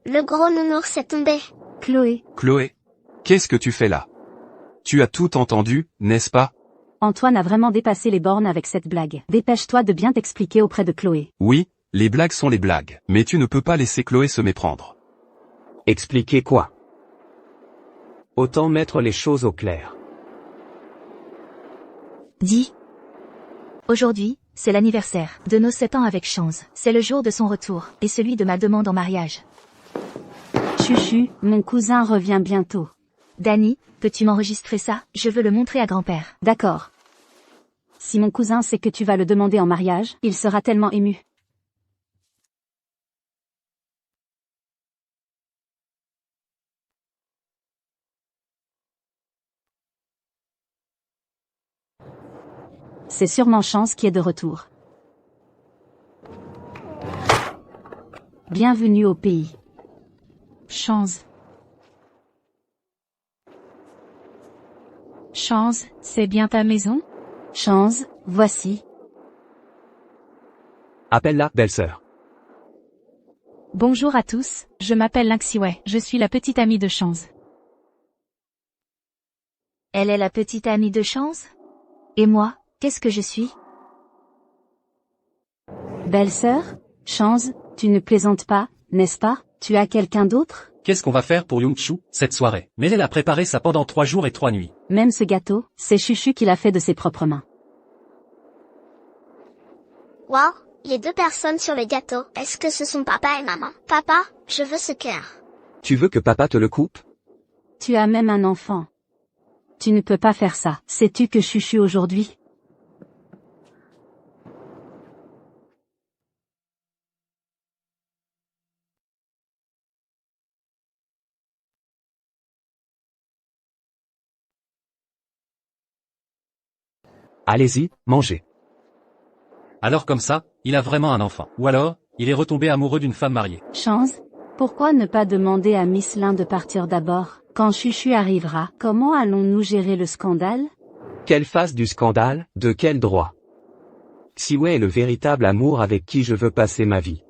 Le gros nounours est tombé. Chloé. Chloé, qu'est-ce que tu fais là? Tu as tout entendu, n'est-ce pas? Antoine a vraiment dépassé les bornes avec cette blague. Dépêche-toi de bien t'expliquer auprès de Chloé. Oui, les blagues sont les blagues, mais tu ne peux pas laisser Chloé se méprendre. Expliquer quoi? Autant mettre les choses au clair. Dis. Aujourd'hui, c'est l'anniversaire de nos 7 ans avec Chance. C'est le jour de son retour, et celui de ma demande en mariage. Chuchu, mon cousin revient bientôt. Dani, peux-tu m'enregistrer ça? Je veux le montrer à grand-père. D'accord. Si mon cousin sait que tu vas le demander en mariage, il sera tellement ému. C'est sûrement Chance qui est de retour. Bienvenue au pays. Chance. Chance, c'est bien ta maison? Chance, voici. Appelle-la belle-sœur. Bonjour à tous, je m'appelle Laxiway, je suis la petite amie de Chance. Elle est la petite amie de Chance? Et moi, qu'est-ce que je suis? Belle-sœur, Chance, tu ne plaisantes pas, n'est-ce pas? Tu as quelqu'un d'autre? Qu'est-ce qu'on va faire pour Youngshu, cette soirée? Mais elle a préparé ça pendant 3 jours et 3 nuits. Même ce gâteau, c'est Chuchu qui l'a fait de ses propres mains. Wow, les 2 personnes sur le gâteau. Est-ce que ce sont papa et maman? Papa, je veux ce cœur. Tu veux que papa te le coupe? Tu as même un enfant. Tu ne peux pas faire ça. Sais-tu que Chuchu aujourd'hui? Allez-y, mangez. Alors comme ça, il a vraiment un enfant. Ou alors, il est retombé amoureux d'une femme mariée. Chance, pourquoi ne pas demander à Miss Lin de partir d'abord? Quand Chuchu arrivera, comment allons-nous gérer le scandale? Qu'elle fasse du scandale, de quel droit? Xiwei est le véritable amour avec qui je veux passer ma vie.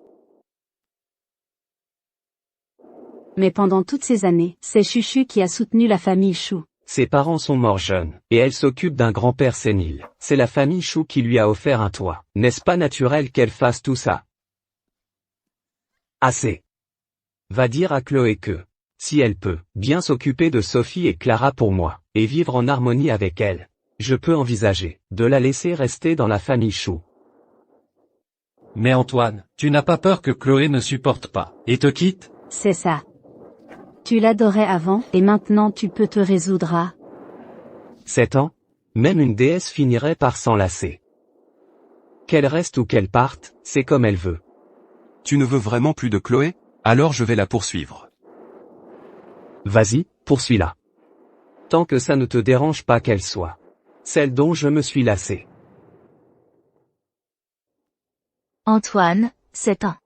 Mais pendant toutes ces années, c'est Chuchu qui a soutenu la famille Chou. Ses parents sont morts jeunes, et elle s'occupe d'un grand-père sénile. C'est la famille Chou qui lui a offert un toit. N'est-ce pas naturel qu'elle fasse tout ça? Assez. Va dire à Chloé que, si elle peut, bien s'occuper de Sophie et Clara pour moi, et vivre en harmonie avec elle, je peux envisager de la laisser rester dans la famille Chou. Mais Antoine, tu n'as pas peur que Chloé ne supporte pas, et te quitte? C'est ça. Tu l'adorais avant, et maintenant tu peux te résoudre à... 7 ans? Même une déesse finirait par s'enlacer. Qu'elle reste ou qu'elle parte, c'est comme elle veut. Tu ne veux vraiment plus de Chloé? Alors je vais la poursuivre. Vas-y, poursuis-la. Tant que ça ne te dérange pas qu'elle soit celle dont je me suis lassé. Antoine, 7 ans.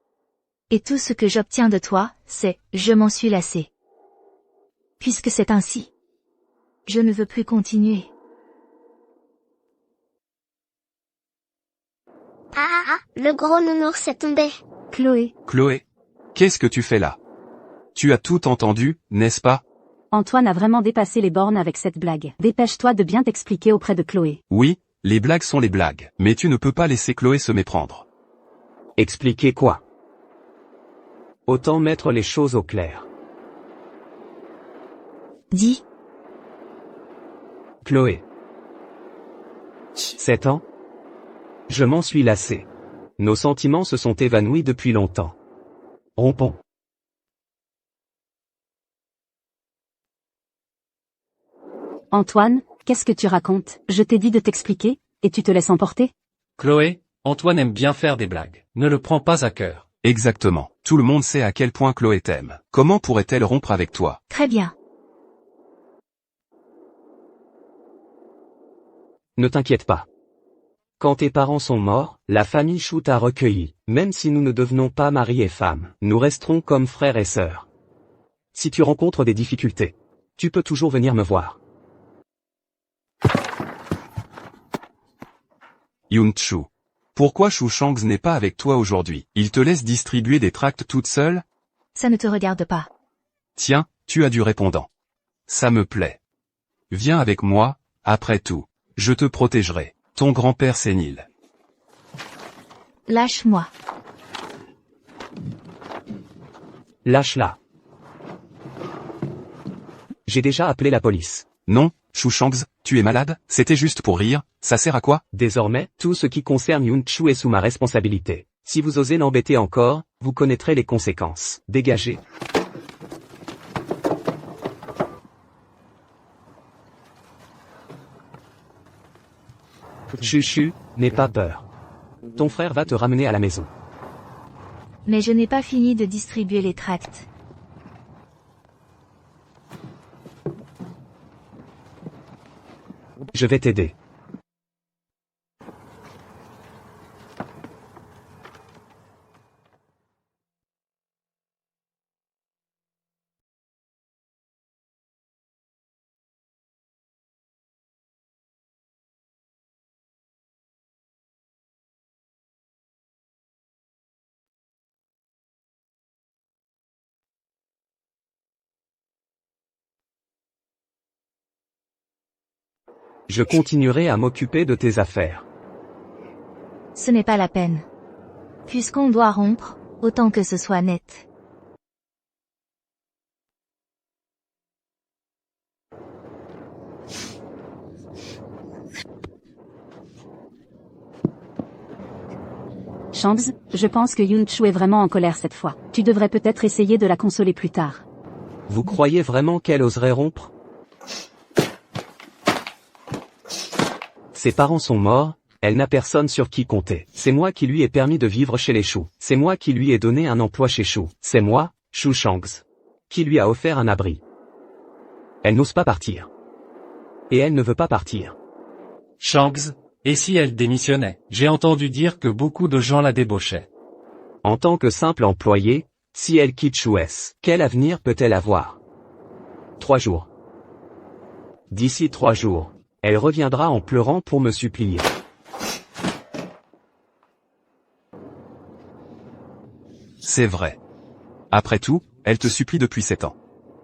Et tout ce que j'obtiens de toi, c'est « je m'en suis lassé ». Puisque c'est ainsi. Je ne veux plus continuer. Le gros nounours est tombé. Chloé. Chloé, qu'est-ce que tu fais là? Tu as tout entendu, n'est-ce pas? Antoine a vraiment dépassé les bornes avec cette blague. Dépêche-toi de bien t'expliquer auprès de Chloé. Oui, les blagues sont les blagues, mais tu ne peux pas laisser Chloé se méprendre. Expliquer quoi? Autant mettre les choses au clair. Dis. Chloé. 7 ans? Je m'en suis lassé. Nos sentiments se sont évanouis depuis longtemps. Rompons. Antoine, qu'est-ce que tu racontes? Je t'ai dit de t'expliquer, et tu te laisses emporter? Chloé, Antoine aime bien faire des blagues. Ne le prends pas à cœur. Exactement. Tout le monde sait à quel point Chloé t'aime. Comment pourrait-elle rompre avec toi? Très bien. Ne t'inquiète pas. Quand tes parents sont morts, la famille Chou t'a recueilli. Même si nous ne devenons pas mari et femme, nous resterons comme frères et sœurs. Si tu rencontres des difficultés, tu peux toujours venir me voir. Youngshu. Pourquoi Shu Shangs n'est pas avec toi aujourd'hui? Il te laisse distribuer des tracts toute seule? Ça ne te regarde pas. Tiens, tu as du répondant. Ça me plaît. Viens avec moi, après tout. Je te protégerai. Ton grand-père sénile. Lâche-moi. Lâche-la. J'ai déjà appelé la police. Non, Shu Shangs, tu es malade? C'était juste pour rire, ça sert à quoi? Désormais, tout ce qui concerne Yun Chu est sous ma responsabilité. Si vous osez l'embêter encore, vous connaîtrez les conséquences. Dégagez. Chuchu, n'aie pas peur. Ton frère va te ramener à la maison. Mais je n'ai pas fini de distribuer les tracts. Je vais t'aider. Je continuerai à m'occuper de tes affaires. Ce n'est pas la peine. Puisqu'on doit rompre, autant que ce soit net. Shangs, je pense que Yun Chu est vraiment en colère cette fois. Tu devrais peut-être essayer de la consoler plus tard. Vous croyez vraiment qu'elle oserait rompre? Ses parents sont morts, elle n'a personne sur qui compter. C'est moi qui lui ai permis de vivre chez les Shu. C'est moi qui lui ai donné un emploi chez Shu. C'est moi, Shu Shangs, qui lui a offert un abri. Elle n'ose pas partir. Et elle ne veut pas partir. Shangs, et si elle démissionnait? J'ai entendu dire que beaucoup de gens la débauchaient. En tant que simple employée, si elle quitte Shu-S, quel avenir peut-elle avoir? 3 jours. D'ici 3 jours, elle reviendra en pleurant pour me supplier. C'est vrai. Après tout, elle te supplie depuis 7 ans.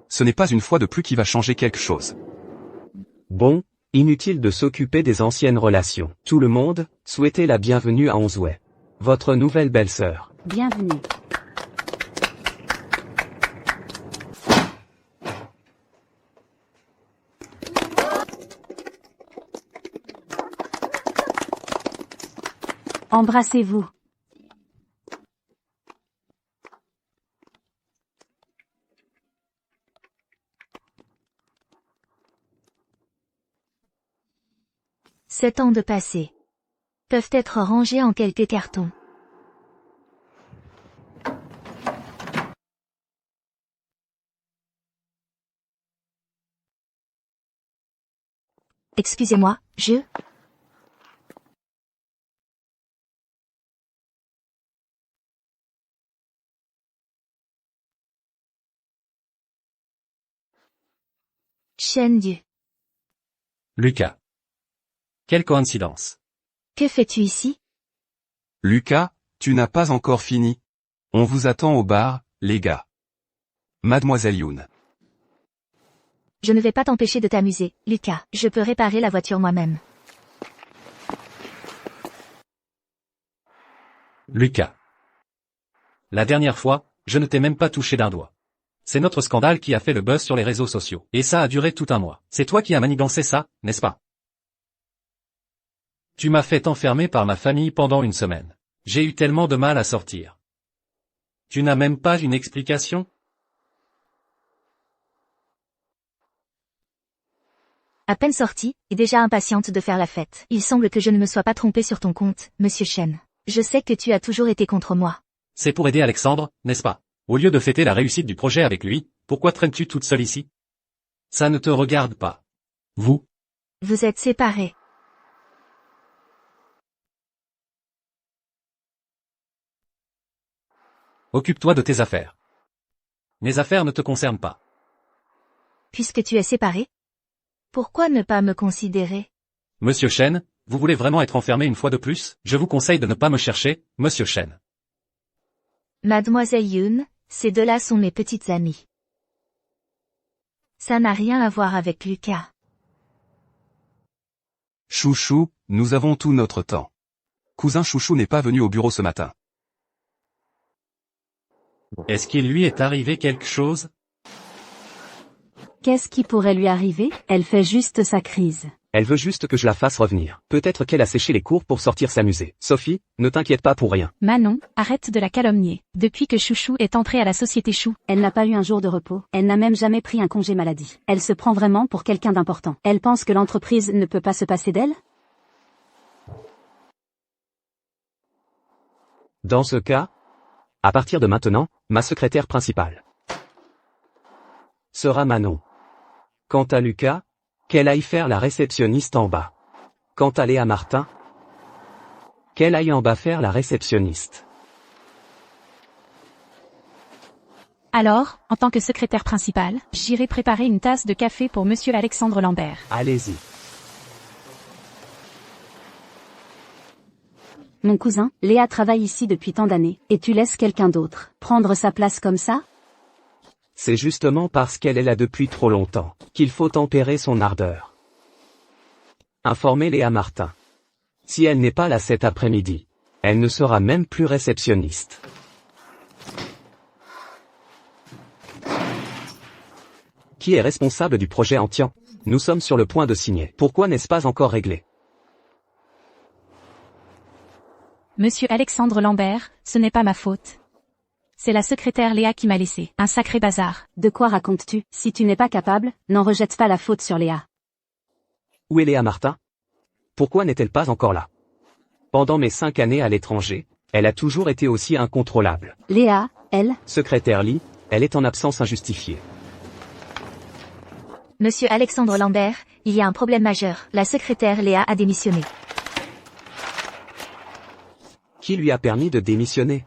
Ce n'est pas une fois de plus qui va changer quelque chose. Bon, inutile de s'occuper des anciennes relations. Tout le monde, souhaitez la bienvenue à Onzway. Votre nouvelle belle-sœur. Bienvenue. Embrassez-vous. Sept ans de passé. Peuvent être rangés en quelques cartons. Excusez-moi, je... Chen Dieu. Lucas. Quelle coïncidence. Que fais-tu ici? Lucas, tu n'as pas encore fini. On vous attend au bar, les gars. Mademoiselle Yoon. Je ne vais pas t'empêcher de t'amuser, Lucas. Je peux réparer la voiture moi-même. Lucas. La dernière fois, je ne t'ai même pas touché d'un doigt. C'est notre scandale qui a fait le buzz sur les réseaux sociaux. Et ça a duré tout un mois. C'est toi qui as manigancé ça, n'est-ce pas? Tu m'as fait enfermer par ma famille pendant une semaine. J'ai eu tellement de mal à sortir. Tu n'as même pas une explication? À peine sortie, et déjà impatiente de faire la fête. Il semble que je ne me sois pas trompée sur ton compte, Monsieur Chen. Je sais que tu as toujours été contre moi. C'est pour aider Alexandre, n'est-ce pas? Au lieu de fêter la réussite du projet avec lui, pourquoi traînes-tu toute seule ici? Ça ne te regarde pas. Vous? Vous êtes séparés. Occupe-toi de tes affaires. Mes affaires ne te concernent pas. Puisque tu es séparé? Pourquoi ne pas me considérer? Monsieur Chen, vous voulez vraiment être enfermé une fois de plus? Je vous conseille de ne pas me chercher, Monsieur Chen. Mademoiselle Yoon, Ces deux-là sont mes petites amies. Ça n'a rien à voir avec Lucas. Chouchou, nous avons tout notre temps. Cousin Chouchou n'est pas venu au bureau ce matin. Est-ce qu'il lui est arrivé quelque chose? Qu'est-ce qui pourrait lui arriver? Elle fait juste sa crise. Elle veut juste que je la fasse revenir. Peut-être qu'elle a séché les cours pour sortir s'amuser. Sophie, ne t'inquiète pas pour rien. Manon, arrête de la calomnier. Depuis que Chouchou est entrée à la société Chou, Elle n'a pas eu un jour de repos. Elle n'a même jamais pris un congé maladie. Elle se prend vraiment pour quelqu'un d'important. Elle pense que l'entreprise ne peut pas se passer d'elle? Dans ce cas, à partir de maintenant, ma secrétaire principale sera Manon. Quant à Lucas, qu'elle aille faire la réceptionniste en bas. Quant à Léa Martin, qu'elle aille en bas faire la réceptionniste. alors, en tant que secrétaire principale, j'irai préparer une tasse de café pour monsieur Alexandre Lambert. Allez-y. Mon cousin, Léa travaille ici depuis tant d'années, et tu laisses quelqu'un d'autre prendre sa place comme ça? C'est justement parce qu'elle est là depuis trop longtemps qu'il faut tempérer son ardeur. Informez Léa Martin. Si elle n'est pas là cet après-midi, elle ne sera même plus réceptionniste. Qui est responsable du projet Entian? Nous sommes sur le point de signer. Pourquoi n'est-ce pas encore réglé? Monsieur Alexandre Lambert, ce n'est pas ma faute. C'est la secrétaire Léa qui m'a laissé. Un sacré bazar. De quoi racontes-tu? Si tu n'es pas capable, n'en rejette pas la faute sur Léa. Où est Léa Martin? Pourquoi n'est-elle pas encore là? Pendant mes 5 années à l'étranger, elle a toujours été aussi incontrôlable. Léa, elle? Secrétaire Lee, elle est en absence injustifiée. Monsieur Alexandre Lambert, il y a un problème majeur. La secrétaire Léa a démissionné. Qui lui a permis de démissionner?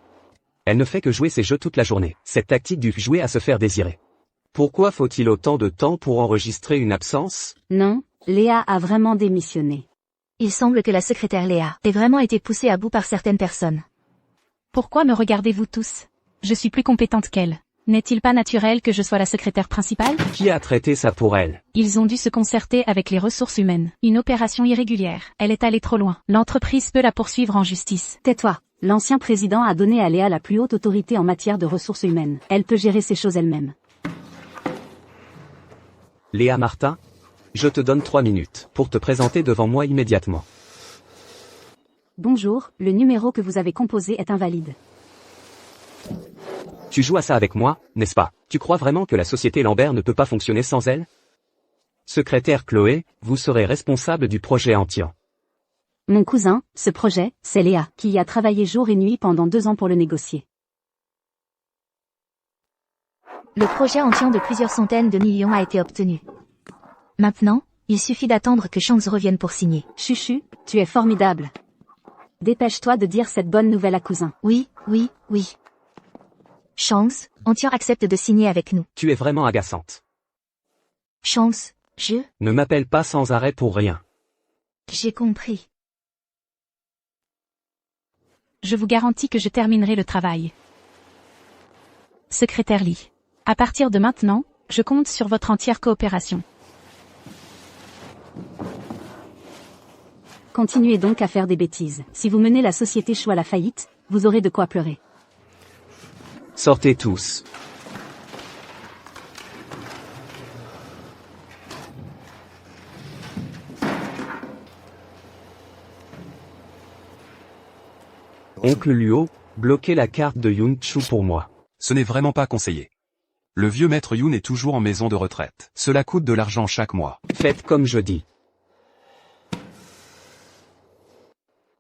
Elle ne fait que jouer ses jeux toute la journée. Cette tactique du jouer à se faire désirer. Pourquoi faut-il autant de temps pour enregistrer une absence? Non, Léa a vraiment démissionné. Il semble que la secrétaire Léa ait vraiment été poussée à bout par certaines personnes. Pourquoi me regardez-vous tous? Je suis plus compétente qu'elle. N'est-il pas naturel que je sois la secrétaire principale? Qui a traité ça pour elle? Ils ont dû se concerter avec les ressources humaines. Une opération irrégulière. Elle est allée trop loin. L'entreprise peut la poursuivre en justice. Tais-toi. L'ancien président a donné à Léa la plus haute autorité en matière de ressources humaines. Elle peut gérer ces choses elle-même. Léa Martin, je te donne 3 minutes pour te présenter devant moi immédiatement. Bonjour, le numéro que vous avez composé est invalide. Tu joues à ça avec moi, n'est-ce pas? Tu crois vraiment que la société Lambert ne peut pas fonctionner sans elle? Secrétaire Chloé, vous serez responsable du projet Entian. Mon cousin, ce projet, c'est Léa, qui y a travaillé jour et nuit pendant 2 ans pour le négocier. Le projet Entian de plusieurs centaines de millions a été obtenu. Maintenant, il suffit d'attendre que Shanks revienne pour signer. Chuchu, tu es formidable. Dépêche-toi de dire cette bonne nouvelle à cousin. Oui. Shanks, Entian accepte de signer avec nous. Tu es vraiment agaçante. Shanks, Ne m'appelle pas sans arrêt pour rien. j'ai compris. Je vous garantis que je terminerai le travail. Secrétaire Lee. À partir de maintenant, je compte sur votre entière coopération. Continuez donc à faire des bêtises. Si vous menez la société Chou à la faillite, vous aurez de quoi pleurer. Sortez tous. Oncle Luo, bloquez la carte de Yun Chu pour moi. Ce n'est vraiment pas conseillé. Le vieux maître Yoon est toujours en maison de retraite. Cela coûte de l'argent chaque mois. Faites comme je dis.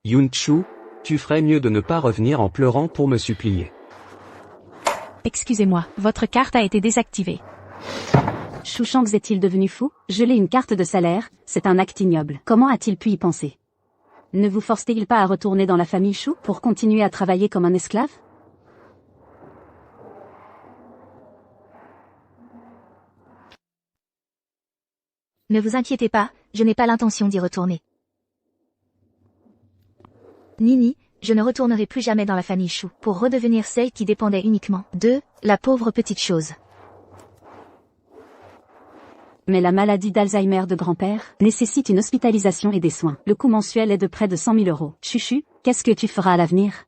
Yun Chu, tu ferais mieux de ne pas revenir en pleurant pour me supplier. Excusez-moi, votre carte a été désactivée. Chou Shanks est-il devenu fou? Geler une carte de salaire, c'est un acte ignoble. Comment a-t-il pu y penser? Ne vous forcez-il pas à retourner dans la famille Chou pour continuer à travailler comme un esclave? Ne vous inquiétez pas, je n'ai pas l'intention d'y retourner. Nini, je ne retournerai plus jamais dans la famille Chou pour redevenir celle qui dépendait uniquement d'eux, la pauvre petite chose. Mais la maladie d'Alzheimer de grand-père nécessite une hospitalisation et des soins. Le coût mensuel est de près de 100 000 euros. Chuchu, qu'est-ce que tu feras à l'avenir?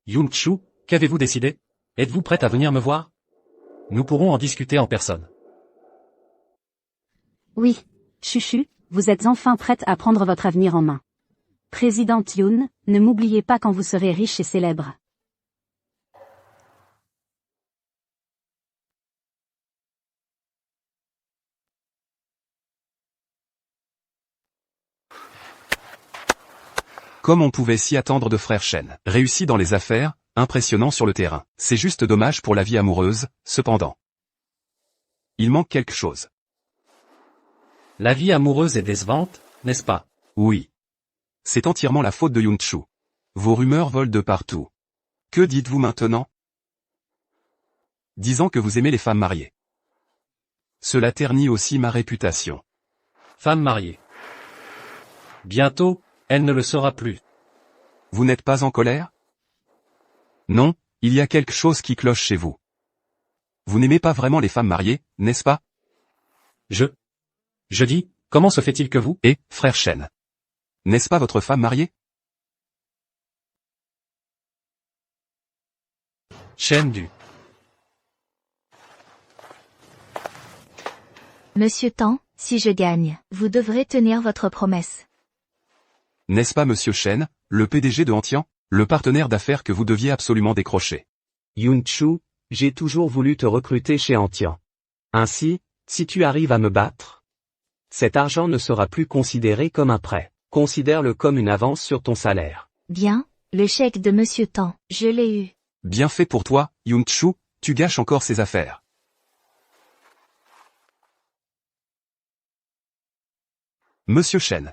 Yoon-Chu, qu'avez-vous décidé? Êtes-vous prête à venir me voir? Nous pourrons en discuter en personne. Oui. Chuchu, vous êtes enfin prête à prendre votre avenir en main. Présidente Yoon, ne m'oubliez pas quand vous serez riche et célèbre. Comme on pouvait s'y attendre de frère Shen. Réussi dans les affaires, impressionnant sur le terrain. C'est juste dommage pour la vie amoureuse, cependant. Il manque quelque chose. La vie amoureuse est décevante, n'est-ce pas? Oui. C'est entièrement la faute de Yoon-Chu. Vos rumeurs volent de partout. Que dites-vous maintenant? Disant que vous aimez les femmes mariées. Cela ternit aussi ma réputation. Femme mariée. Bientôt, elle ne le sera plus. Vous n'êtes pas en colère? Non, il y a quelque chose qui cloche chez vous. Vous n'aimez pas vraiment les femmes mariées, n'est-ce pas? Je dis, comment se fait-il que vous? Et, frère Shen. N'est-ce pas votre femme mariée? Shen Du. Monsieur Tan, si je gagne, vous devrez tenir votre promesse. N'est-ce pas monsieur Shen, le PDG de Antian, le partenaire d'affaires que vous deviez absolument décrocher? Yoon-Chu, j'ai toujours voulu te recruter chez Antian. Ainsi, si tu arrives à me battre, cet argent ne sera plus considéré comme un prêt. Considère-le comme une avance sur ton salaire. Bien, le chèque de Monsieur Tan, je l'ai eu. Bien fait pour toi, Yoon-Chu, tu gâches encore ses affaires. Monsieur Shen.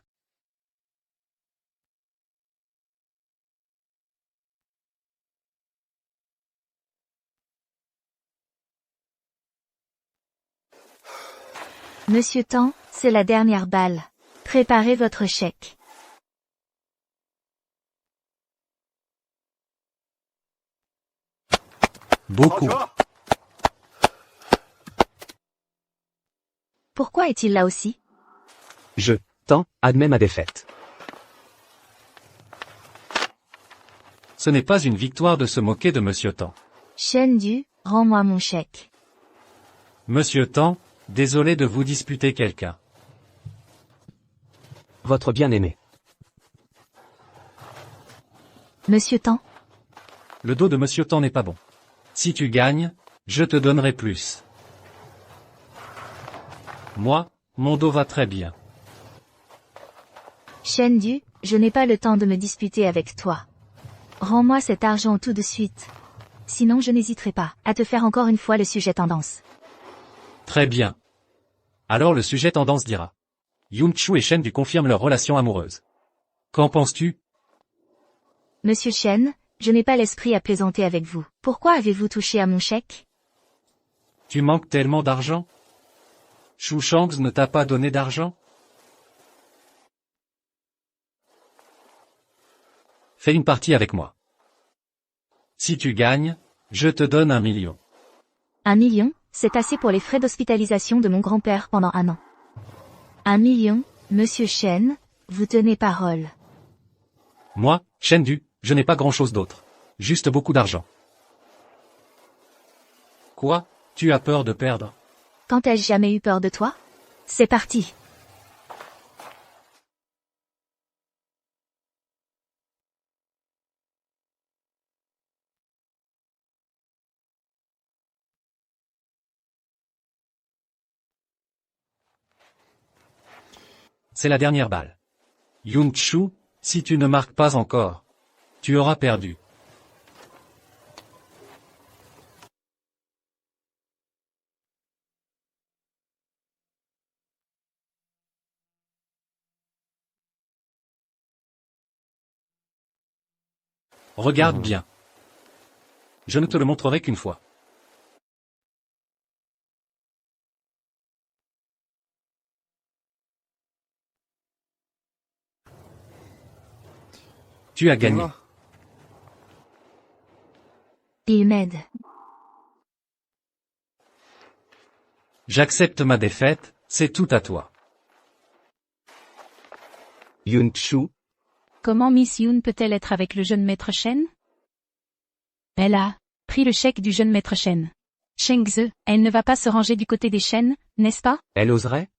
Monsieur Tan, c'est la dernière balle. Préparez votre chèque. Beaucoup. Pourquoi est-il là aussi? Tan, admets ma défaite. Ce n'est pas une victoire de se moquer de Monsieur Tan. Shen Du, rends-moi mon chèque. Monsieur Tan, désolé de vous disputer quelqu'un. Votre bien-aimé. Monsieur Tan, Le dos de Monsieur Tan n'est pas bon. Si tu gagnes, je te donnerai plus. Moi, mon dos va très bien. Shen Du, je n'ai pas le temps de me disputer avec toi. Rends-moi cet argent tout de suite. Sinon je n'hésiterai pas à te faire encore une fois le sujet tendance. Très bien. Alors le sujet tendance dira. Yoon-Chu et Shen Du confirment leur relation amoureuse. Qu'en penses-tu? Monsieur Shen, je n'ai pas l'esprit à plaisanter avec vous. Pourquoi avez-vous touché à mon chèque? Tu manques tellement d'argent? Shu Shangs ne t'a pas donné d'argent? Fais une partie avec moi. Si tu gagnes, je te donne 1 million. 1 million, c'est assez pour les frais d'hospitalisation de mon grand-père pendant 1 an. 1 million, Monsieur Shen, vous tenez parole. Moi, Shen Du, je n'ai pas grand-chose d'autre. Juste beaucoup d'argent. Quoi? Tu as peur de perdre? Quand ai-je jamais eu peur de toi? C'est parti. C'est la dernière balle. Yoon-Chu, si tu ne marques pas encore, tu auras perdu. Regarde bien. Je ne te le montrerai qu'une fois. Tu as gagné. Il m'aide. J'accepte ma défaite, c'est tout à toi. Yun-Shu, Comment Miss Yoon peut-elle être avec le jeune maître Shen? Elle a pris le chèque du jeune maître Shen. Shengze, elle ne va pas se ranger du côté des Shen, n'est-ce pas? elle oserait?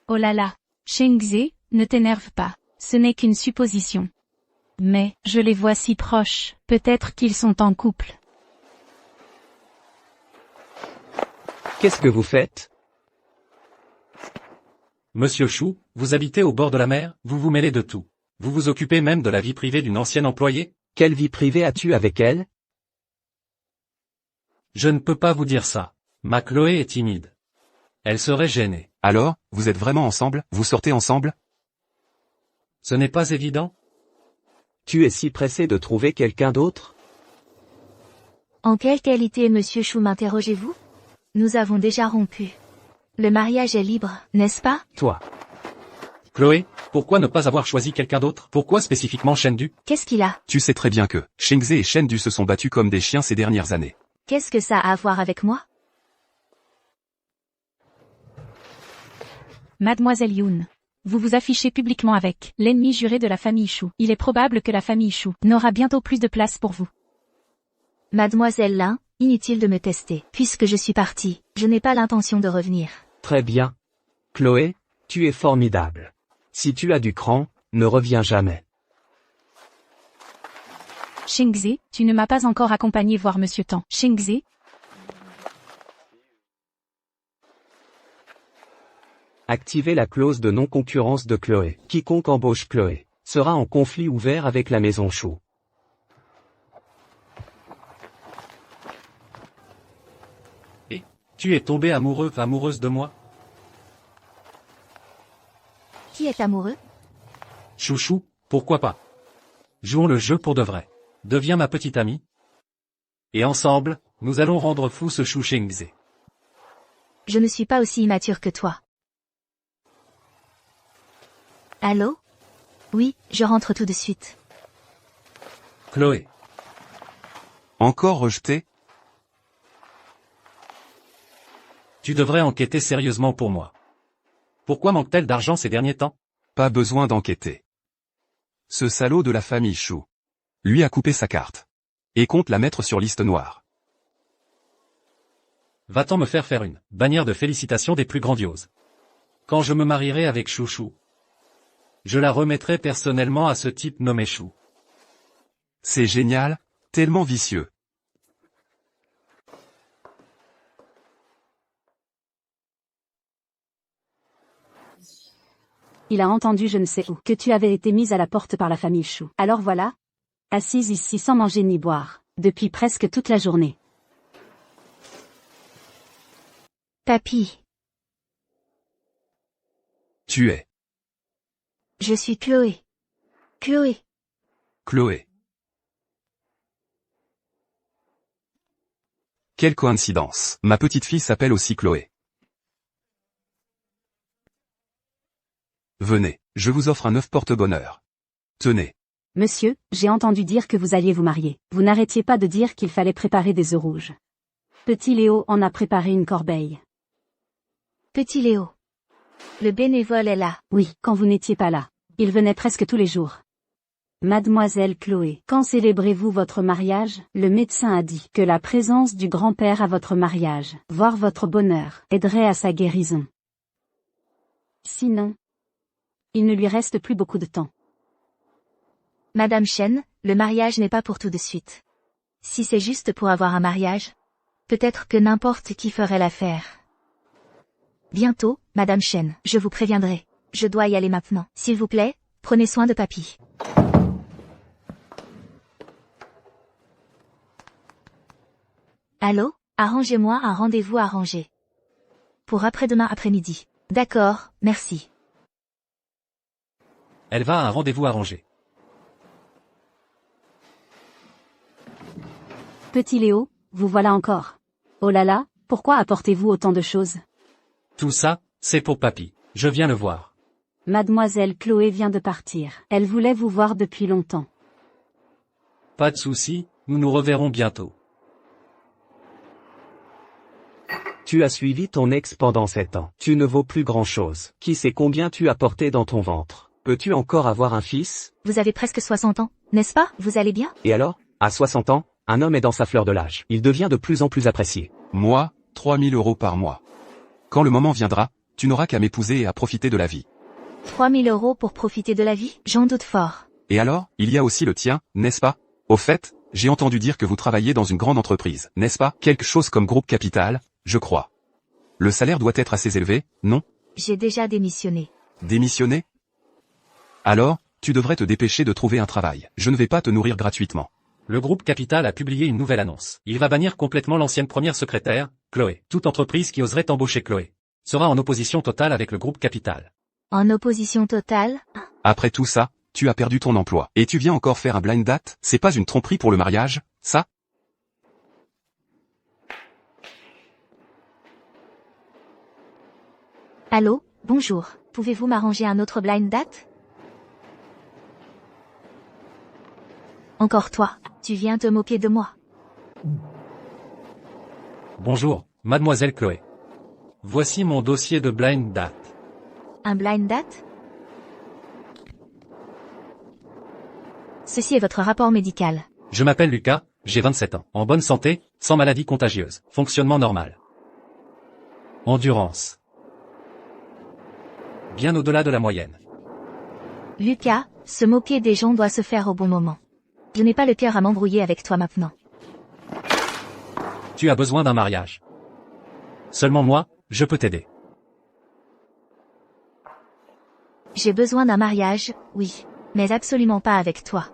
Oh là là, Shengze, ne t'énerve pas. Ce n'est qu'une supposition. Mais, je les vois si proches, peut-être qu'ils sont en couple. Qu'est-ce que vous faites? Monsieur Chou, vous habitez au bord de la mer, vous vous mêlez de tout. Vous vous occupez même de la vie privée d'une ancienne employée? Quelle vie privée as-tu avec elle? Je ne peux pas vous dire ça. Ma Chloé est timide. Elle serait gênée. Alors, vous êtes vraiment ensemble? Vous sortez ensemble? Ce n'est pas évident? Tu es si pressé de trouver quelqu'un d'autre? En quelle qualité monsieur Chou m'interrogez-vous? Nous avons déjà rompu. Le mariage est libre, n'est-ce pas? Toi. Chloé, pourquoi ne pas avoir choisi quelqu'un d'autre? Pourquoi spécifiquement Shendu? Qu'est-ce qu'il a? Tu sais très bien que Shengze et Shendu se sont battus comme des chiens ces dernières années. Qu'est-ce que ça a à voir avec moi? Mademoiselle Yoon. Vous vous affichez publiquement avec l'ennemi juré de la famille Chou. Il est probable que la famille Chou n'aura bientôt plus de place pour vous. Mademoiselle Lin, inutile de me tester. Puisque je suis partie, je n'ai pas l'intention de revenir. Très bien. Chloé, tu es formidable. Si tu as du cran, ne reviens jamais. Shengze, tu ne m'as pas encore accompagné voir Monsieur Tan. Shengze, Activez la clause de non-concurrence de Chloé. Quiconque embauche Chloé sera en conflit ouvert avec la maison Chou. Et, tu es tombée amoureuse de moi? Qui est amoureux? Chouchou, pourquoi pas? Jouons le jeu pour de vrai. Deviens ma petite amie. Et ensemble, nous allons rendre fou ce Chou Shengze. Je ne suis pas aussi immature que toi. Allô? Oui, je rentre tout de suite. Chloé, Encore rejeté? tu devrais enquêter sérieusement pour moi. Pourquoi manque-t-elle d'argent ces derniers temps? Pas besoin d'enquêter. Ce salaud de la famille Chou. Lui a coupé sa carte. Et compte la mettre sur liste noire. Va-t-on me faire une bannière de félicitations des plus grandioses? Quand je me marierai avec Chouchou, je la remettrai personnellement à ce type nommé Chou. C'est génial, tellement vicieux. Il a entendu je ne sais où que tu avais été mise à la porte par la famille Chou. Alors voilà, assise ici sans manger ni boire, depuis presque toute la journée. Papy, Tu es je suis Chloé. Chloé. Chloé. Quelle coïncidence. Ma petite fille s'appelle aussi Chloé. Venez, je vous offre un œuf porte-bonheur. Tenez. Monsieur, j'ai entendu dire que vous alliez vous marier. Vous n'arrêtiez pas de dire qu'il fallait préparer des œufs rouges. Petit Léo en a préparé une corbeille. Petit Léo. Le bénévole est là. Oui, quand vous n'étiez pas là. Il venait presque tous les jours. Mademoiselle Chloé, quand célébrez-vous votre mariage? Le médecin a dit que la présence du grand-père à votre mariage, voire votre bonheur, aiderait à sa guérison. Sinon, il ne lui reste plus beaucoup de temps. Madame Shen, le mariage n'est pas pour tout de suite. Si c'est juste pour avoir un mariage, peut-être que n'importe qui ferait l'affaire. Bientôt, Madame Shen, je vous préviendrai. Je dois y aller maintenant. S'il vous plaît, prenez soin de papy. Allô? Arrangez-moi un rendez-vous arrangé. Pour après-demain après-midi. D'accord, merci. Elle va à un rendez-vous arrangé. Petit Léo, vous voilà encore. Oh là là, pourquoi apportez-vous autant de choses? Tout ça, c'est pour papy. Je viens le voir. Mademoiselle Chloé vient de partir. Elle voulait vous voir depuis longtemps. Pas de souci, nous nous reverrons bientôt. Tu as suivi ton ex pendant 7 ans. Tu ne vaux plus grand-chose. Qui sait combien tu as porté dans ton ventre? Peux-tu encore avoir un fils? Vous avez presque 60 ans, n'est-ce pas? Vous allez bien? Et alors? À 60 ans, un homme est dans sa fleur de l'âge. Il devient de plus en plus apprécié. Moi, 3000 € par mois. Quand le moment viendra, tu n'auras qu'à m'épouser et à profiter de la vie. 3000 € pour profiter de la vie? J'en doute fort. Et alors, il y a aussi le tien, n'est-ce pas? Au fait, j'ai entendu dire que vous travaillez dans une grande entreprise, n'est-ce pas? Quelque chose comme Groupe Capital, je crois. Le salaire doit être assez élevé, non? J'ai déjà démissionné. Démissionner? Alors, tu devrais te dépêcher de trouver un travail. Je ne vais pas te nourrir gratuitement. Le groupe Capital a publié une nouvelle annonce. Il va bannir complètement l'ancienne première secrétaire, Chloé. Toute entreprise qui oserait embaucher Chloé sera en opposition totale avec le groupe Capital. En opposition totale? Après tout ça, tu as perdu ton emploi. Et tu viens encore faire un blind date? C'est pas une tromperie pour le mariage, ça? Allô, bonjour. Pouvez-vous m'arranger un autre blind date? Encore toi, tu viens te moquer de moi. Bonjour, mademoiselle Chloé. Voici mon dossier de blind date. Un blind date? Ceci est votre rapport médical. Je m'appelle Lucas, j'ai 27 ans. En bonne santé, sans maladie contagieuse. Fonctionnement normal. Endurance. Bien au-delà de la moyenne. Lucas, se moquer des gens doit se faire au bon moment. Je n'ai pas le cœur à m'embrouiller avec toi maintenant. Tu as besoin d'un mariage. Seulement moi, je peux t'aider. J'ai besoin d'un mariage, oui, mais absolument pas avec toi.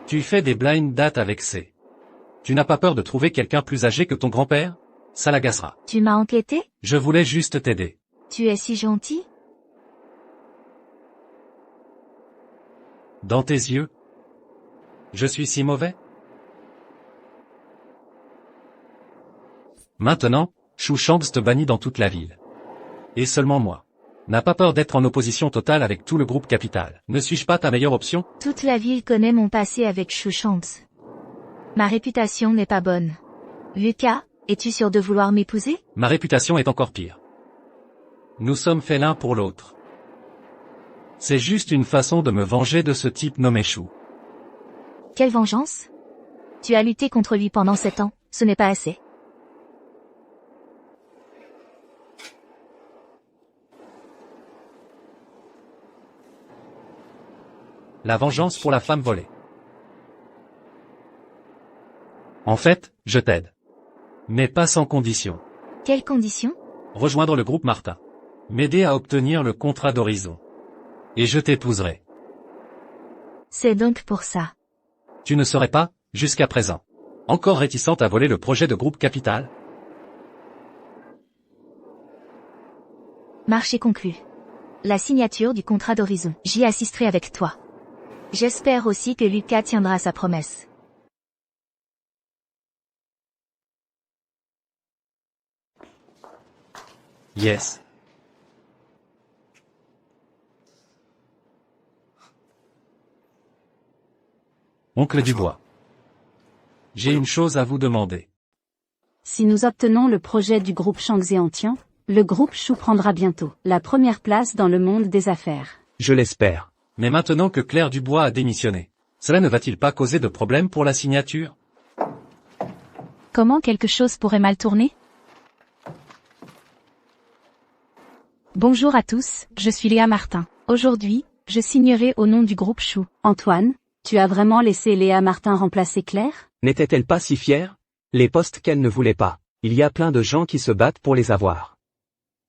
Tu fais des blind dates avec C. Tu n'as pas peur de trouver quelqu'un plus âgé que ton grand-père? Ça l'agacera. Tu m'as enquêté? Je voulais juste t'aider. Tu es si gentil? Dans tes yeux? Je suis si mauvais? Maintenant, Chou Shanks te bannit dans toute la ville. Et seulement moi. N'as pas peur d'être en opposition totale avec tout le groupe Capital. Ne suis-je pas ta meilleure option? Toute la ville connaît mon passé avec Chou Shanks. Ma réputation n'est pas bonne. Lucas, es-tu sûr de vouloir m'épouser? Ma réputation est encore pire. Nous sommes faits l'un pour l'autre. C'est juste une façon de me venger de ce type nommé Chou. Quelle vengeance? Tu as lutté contre lui pendant 7 ans, ce n'est pas assez. La vengeance pour la femme volée. En fait, je t'aide. Mais pas sans condition. Quelles conditions? Rejoindre le groupe Martin. M'aider à obtenir le contrat d'horizon. Et je t'épouserai. C'est donc pour ça. Tu ne serais pas, jusqu'à présent, encore réticente à voler le projet de groupe Capital? Marché conclu. La signature du contrat d'horizon. J'y assisterai avec toi. J'espère aussi que Lucas tiendra sa promesse. Yes. Oncle Dubois. J'ai une chose à vous demander. Si nous obtenons le projet du groupe Shanks et Antien, le groupe Chou prendra bientôt la première place dans le monde des affaires. Je l'espère. Mais maintenant que Claire Dubois a démissionné, cela ne va-t-il pas causer de problème pour la signature? Comment quelque chose pourrait mal tourner? Bonjour à tous, je suis Léa Martin. Aujourd'hui, je signerai au nom du groupe Chou. Antoine, tu as vraiment laissé Léa Martin remplacer Claire? N'était-elle pas si fière? Les postes qu'elle ne voulait pas. Il y a plein de gens qui se battent pour les avoir.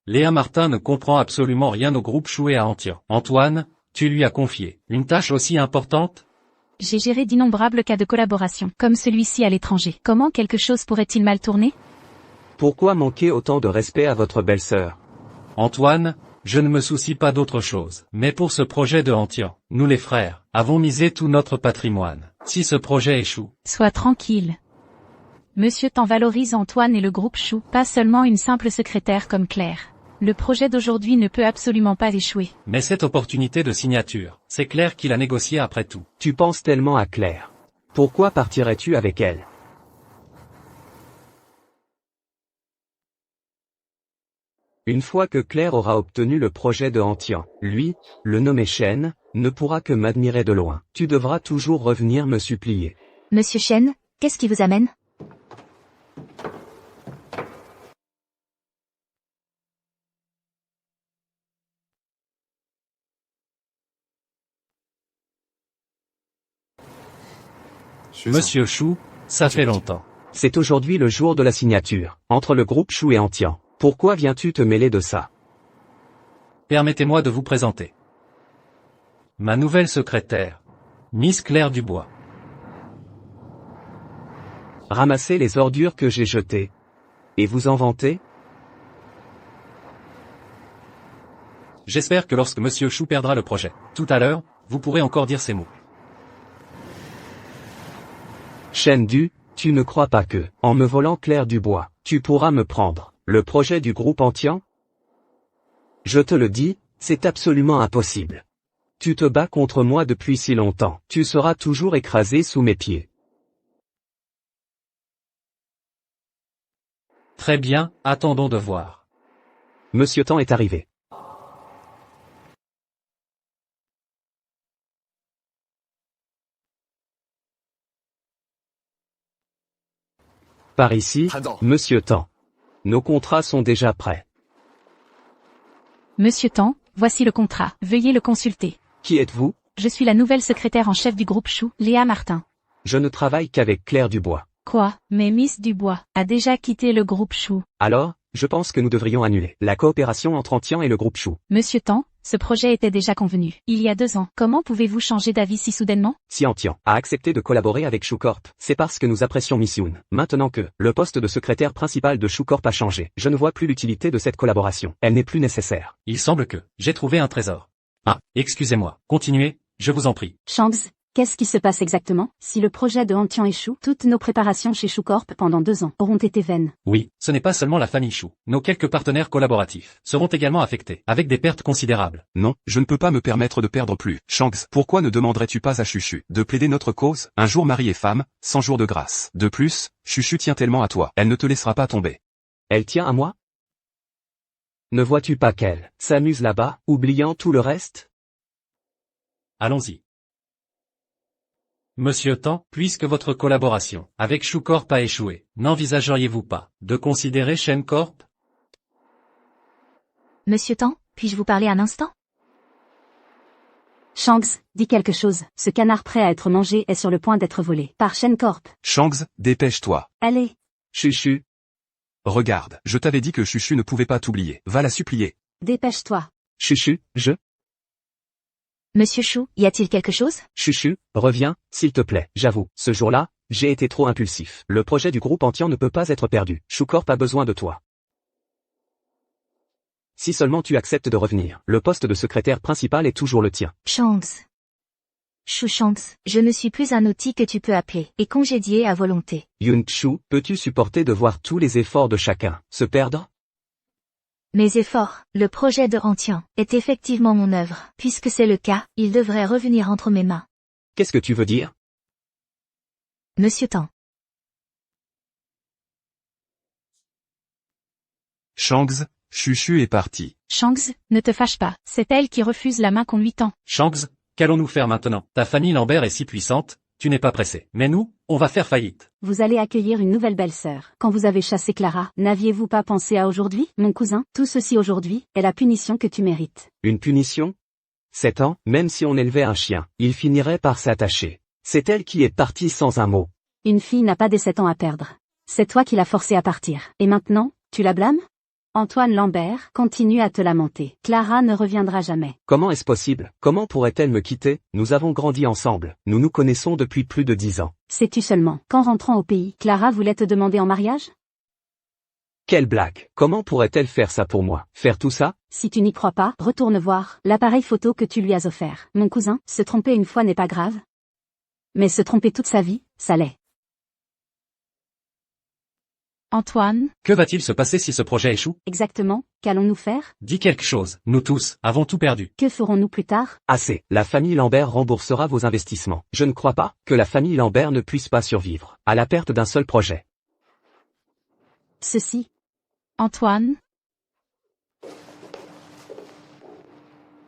Léa Martin ne comprend absolument rien au groupe Chou et à Antien. Antoine, tu lui as confié une tâche aussi importante? J'ai géré d'innombrables cas de collaboration, comme celui-ci à l'étranger. Comment quelque chose pourrait-il mal tourner? Pourquoi manquer autant de respect à votre belle-sœur? Antoine, je ne me soucie pas d'autre chose. Mais pour ce projet de Antien, nous les frères, avons misé tout notre patrimoine. Si ce projet échoue, Sois tranquille. Monsieur Tan valorise Antoine et le groupe Chou, pas seulement une simple secrétaire comme Claire. Le projet d'aujourd'hui ne peut absolument pas échouer. mais cette opportunité de signature, c'est Claire qui l'a négociée après tout. Tu penses tellement à Claire. Pourquoi partirais-tu avec elle? Une fois que Claire aura obtenu le projet de Antian, lui, le nommé Shen, ne pourra que m'admirer de loin. Tu devras toujours revenir me supplier. Monsieur Shen, qu'est-ce qui vous amène? Monsieur Chou, ça fait longtemps. C'est aujourd'hui le jour de la signature, entre le groupe Chou et Antian. Pourquoi viens-tu te mêler de ça? Permettez-moi de vous présenter. Ma nouvelle secrétaire, Miss Claire Dubois. Ramassez les ordures que j'ai jetées. Et vous en vantez? J'espère que lorsque Monsieur Chou perdra le projet, tout à l'heure, vous pourrez encore dire ces mots. Shen Du, tu ne crois pas que, en me volant Claire Dubois, tu pourras me prendre le projet du groupe Antian? Je te le dis, c'est absolument impossible. Tu te bats contre moi depuis si longtemps, tu seras toujours écrasé sous mes pieds. Très bien, attendons de voir. Monsieur Tan est arrivé. Par ici, Monsieur Tan. Nos contrats sont déjà prêts. Monsieur Tan, voici le contrat. Veuillez le consulter. Qui êtes-vous? Je suis la nouvelle secrétaire en chef du groupe Chou, Léa Martin. Je ne travaille qu'avec Claire Dubois. Quoi? Mais Miss Dubois a déjà quitté le groupe Chou. Alors, je pense que nous devrions annuler la coopération entre Antian et le groupe Chou. Monsieur Tan, ce projet était déjà convenu, il y a 2 ans. Comment pouvez-vous changer d'avis si soudainement? Si Antian a accepté de collaborer avec Chou Corp, c'est parce que nous apprécions Miss Yoon. Maintenant que le poste de secrétaire principal de Chou Corp a changé, je ne vois plus l'utilité de cette collaboration. Elle n'est plus nécessaire. Il semble que j'ai trouvé un trésor. Ah, excusez-moi, continuez, je vous en prie. Shanks, qu'est-ce qui se passe exactement? Si le projet de Antian échoue, toutes nos préparations chez Chou Corp pendant 2 ans auront été vaines. Oui, ce n'est pas seulement la famille Chou. Nos quelques partenaires collaboratifs seront également affectés, avec des pertes considérables. Non, je ne peux pas me permettre de perdre plus. Shanks, pourquoi ne demanderais-tu pas à Chuchu de plaider notre cause? Un jour mari et femme, 100 jours de grâce. De plus, Chuchu tient tellement à toi, elle ne te laissera pas tomber. Elle tient à moi? Ne vois-tu pas qu'elle s'amuse là-bas, oubliant tout le reste? Allons-y. Monsieur Tan, puisque votre collaboration avec Chou Corp a échoué, n'envisageriez-vous pas de considérer Shen Corp? Monsieur Tan, puis-je vous parler un instant? Shanks, dis quelque chose. Ce canard prêt à être mangé est sur le point d'être volé par Shen Corp. Shanks, dépêche-toi. Allez. Chuchu. Regarde, je t'avais dit que Chuchu ne pouvait pas t'oublier. Va la supplier. Dépêche-toi. Chuchu, Monsieur Chou, y a-t-il quelque chose? Chuchu, reviens, s'il te plaît. J'avoue, ce jour-là, j'ai été trop impulsif. Le projet du groupe Antian ne peut pas être perdu. Chou Corp a besoin de toi. Si seulement tu acceptes de revenir, le poste de secrétaire principal est toujours le tien. Shanks. Chou Shanks, je ne suis plus un outil que tu peux appeler et congédier à volonté. Yun Chu, peux-tu supporter de voir tous les efforts de chacun se perdre? Mes efforts, le projet de Antian, est effectivement mon œuvre. Puisque c'est le cas, il devrait revenir entre mes mains. Qu'est-ce que tu veux dire? Monsieur Tan. Shanks, Chuchu est parti. Shanks, ne te fâche pas, c'est elle qui refuse la main qu'on lui tend. Shanks, qu'allons-nous faire maintenant? Ta famille Lambert est si puissante, tu n'es pas pressé. Mais nous, on va faire faillite. Vous allez accueillir une nouvelle belle-sœur. Quand vous avez chassé Clara, n'aviez-vous pas pensé à aujourd'hui, mon cousin? Tout ceci aujourd'hui est la punition que tu mérites. Une punition? 7 ans, même si on élevait un chien, il finirait par s'attacher. C'est elle qui est partie sans un mot. Une fille n'a pas des 7 ans à perdre. C'est toi qui l'as forcée à partir. Et maintenant, tu la blâmes? Antoine Lambert continue à te lamenter. Clara ne reviendra jamais. Comment est-ce possible? Comment pourrait-elle me quitter? Nous avons grandi ensemble. Nous nous connaissons depuis plus de 10 ans. Sais-tu seulement, qu'en rentrant au pays, Clara voulait te demander en mariage? Quelle blague! Comment pourrait-elle faire ça pour moi? Faire tout ça? Si tu n'y crois pas, retourne voir l'appareil photo que tu lui as offert. Mon cousin, se tromper une fois n'est pas grave. Mais se tromper toute sa vie, ça l'est. Antoine, Que va-t-il se passer si ce projet échoue? Exactement, qu'allons-nous faire? Dis quelque chose. Nous tous avons tout perdu. Que ferons-nous plus tard? Assez. La famille Lambert remboursera vos investissements. Je ne crois pas que la famille Lambert ne puisse pas survivre à la perte d'un seul projet. Ceci. Antoine,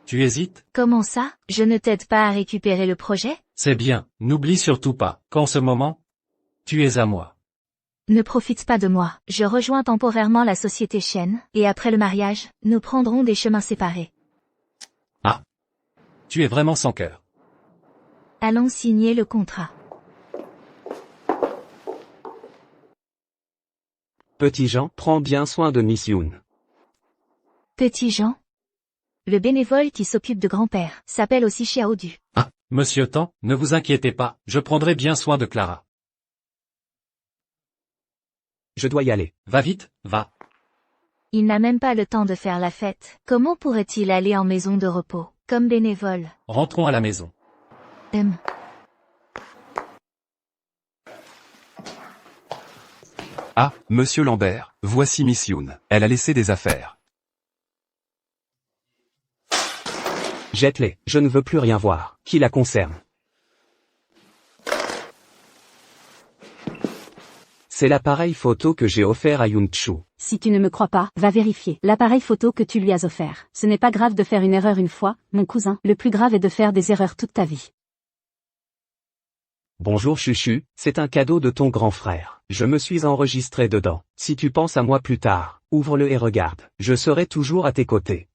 Tu hésites? Comment ça? Je ne t'aide pas à récupérer le projet? C'est bien, n'oublie surtout pas qu'en ce moment, tu es à moi. Ne profite pas de moi. Je rejoins temporairement la société Shen, et après le mariage, nous prendrons des chemins séparés. Ah. Tu es vraiment sans cœur. Allons signer le contrat. Petit Jean, prends bien soin de Miss Yoon. Petit Jean. Le bénévole qui s'occupe de grand-père s'appelle aussi Xiao Du. Ah, Monsieur Tan, ne vous inquiétez pas, je prendrai bien soin de Clara. Je dois y aller. Va vite, va. Il n'a même pas le temps de faire la fête. Comment pourrait-il aller en maison de repos, comme bénévole? Rentrons à la maison. Ah, Monsieur Lambert, voici Miss Yoon. Elle a laissé des affaires. Jette-les, je ne veux plus rien voir, qui la concerne. C'est l'appareil photo que j'ai offert à Yoon Chu. Si tu ne me crois pas, va vérifier l'appareil photo que tu lui as offert. Ce n'est pas grave de faire une erreur une fois, mon cousin. Le plus grave est de faire des erreurs toute ta vie. Bonjour Chuchu, c'est un cadeau de ton grand frère. Je me suis enregistré dedans. Si tu penses à moi plus tard, ouvre-le et regarde. Je serai toujours à tes côtés.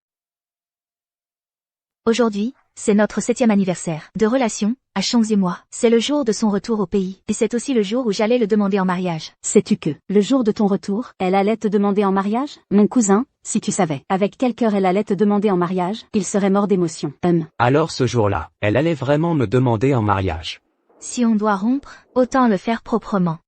Aujourd'hui, c'est notre 7e anniversaire de relation, à Chang et moi. C'est le jour de son retour au pays, et c'est aussi le jour où j'allais le demander en mariage. Sais-tu que, le jour de ton retour, elle allait te demander en mariage? Mon cousin, si tu savais, avec quel cœur elle allait te demander en mariage, il serait mort d'émotion. Alors ce jour-là, elle allait vraiment me demander en mariage. Si on doit rompre, autant le faire proprement.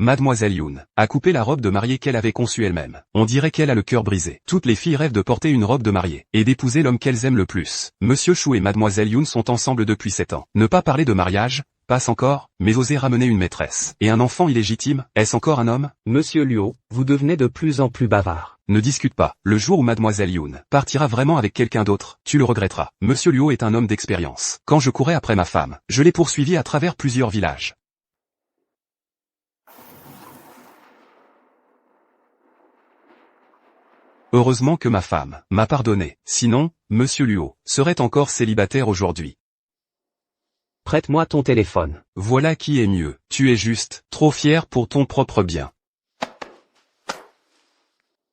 Mademoiselle Yoon a coupé la robe de mariée qu'elle avait conçue elle-même. On dirait qu'elle a le cœur brisé. Toutes les filles rêvent de porter une robe de mariée et d'épouser l'homme qu'elles aiment le plus. Monsieur Chou et Mademoiselle Yoon sont ensemble depuis 7 ans. Ne pas parler de mariage, passe encore, mais oser ramener une maîtresse. Et un enfant illégitime, est-ce encore un homme? Monsieur Luo, vous devenez de plus en plus bavard. Ne discute pas. Le jour où Mademoiselle Yoon partira vraiment avec quelqu'un d'autre, tu le regretteras. Monsieur Luo est un homme d'expérience. Quand je courais après ma femme, je l'ai poursuivi à travers plusieurs villages. Heureusement que ma femme m'a pardonné. Sinon, Monsieur Luo serait encore célibataire aujourd'hui. Prête-moi ton téléphone. Voilà qui est mieux. Tu es juste trop fier pour ton propre bien.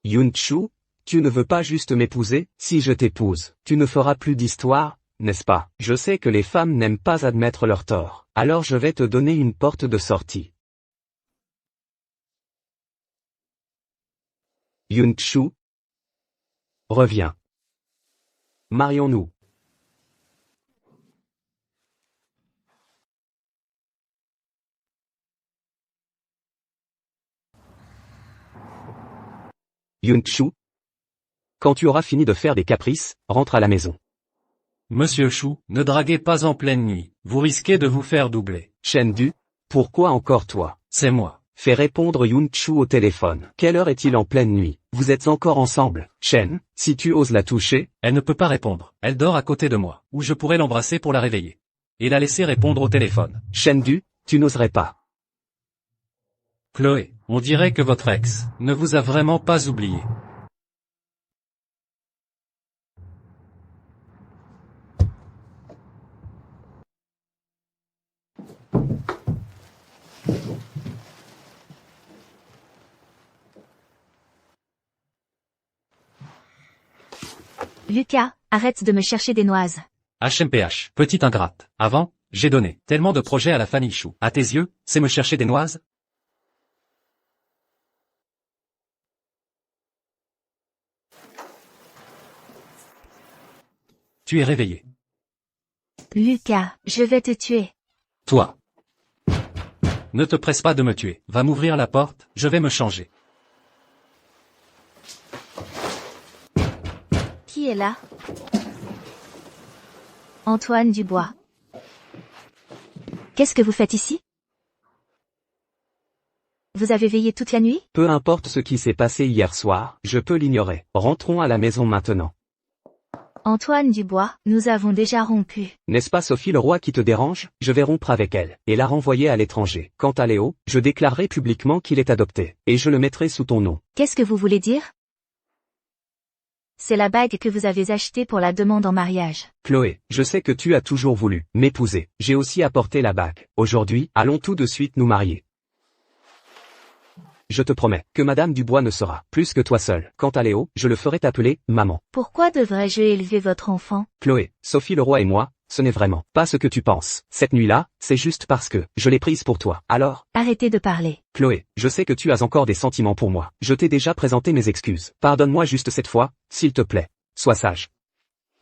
Yoon Chu, tu ne veux pas juste m'épouser? Si je t'épouse, tu ne feras plus d'histoire, n'est-ce pas? Je sais que les femmes n'aiment pas admettre leur tort. Alors je vais te donner une porte de sortie. Yoon Chu, reviens. Marions-nous. Yoon Chu, quand tu auras fini de faire des caprices, rentre à la maison. Monsieur Chou, ne draguez pas en pleine nuit, vous risquez de vous faire doubler. Shen Du, pourquoi encore toi? C'est moi. Fais répondre Yoon Chu au téléphone. Quelle heure est-il en pleine nuit? Vous êtes encore ensemble? Shen, si tu oses la toucher. Elle ne peut pas répondre, elle dort à côté de moi, ou je pourrais l'embrasser pour la réveiller. Et la laisser répondre au téléphone. Shen Du, tu n'oserais pas. Chloé, on dirait que votre ex ne vous a vraiment pas oublié. Lucas, arrête de me chercher des noises. HMPH, petite ingrate. Avant, j'ai donné tellement de projets à la famille Chou. À tes yeux, c'est me chercher des noises? Tu es réveillé. Lucas, je vais te tuer. Toi. Ne te presse pas de me tuer. Va m'ouvrir la porte, je vais me changer. Qui est là? Antoine Dubois. Qu'est-ce que vous faites ici? Vous avez veillé toute la nuit? Peu importe ce qui s'est passé hier soir, je peux l'ignorer. Rentrons à la maison maintenant. Antoine Dubois, nous avons déjà rompu. N'est-ce pas Sophie le roi qui te dérange? Je vais rompre avec elle, et la renvoyer à l'étranger. Quant à Léo, je déclarerai publiquement qu'il est adopté, et je le mettrai sous ton nom. Qu'est-ce que vous voulez dire? C'est la bague que vous avez achetée pour la demande en mariage. Chloé, je sais que tu as toujours voulu m'épouser. J'ai aussi apporté la bague. Aujourd'hui, allons tout de suite nous marier. Je te promets que Madame Dubois ne sera plus que toi seule. Quant à Léo, je le ferai t'appeler maman. Pourquoi devrais-je élever votre enfant? Chloé, Sophie Leroy et moi, ce n'est vraiment pas ce que tu penses. Cette nuit-là, c'est juste parce que je l'ai prise pour toi. Alors, Arrêtez de parler. Chloé, je sais que tu as encore des sentiments pour moi. Je t'ai déjà présenté mes excuses. Pardonne-moi juste cette fois, s'il te plaît. Sois sage.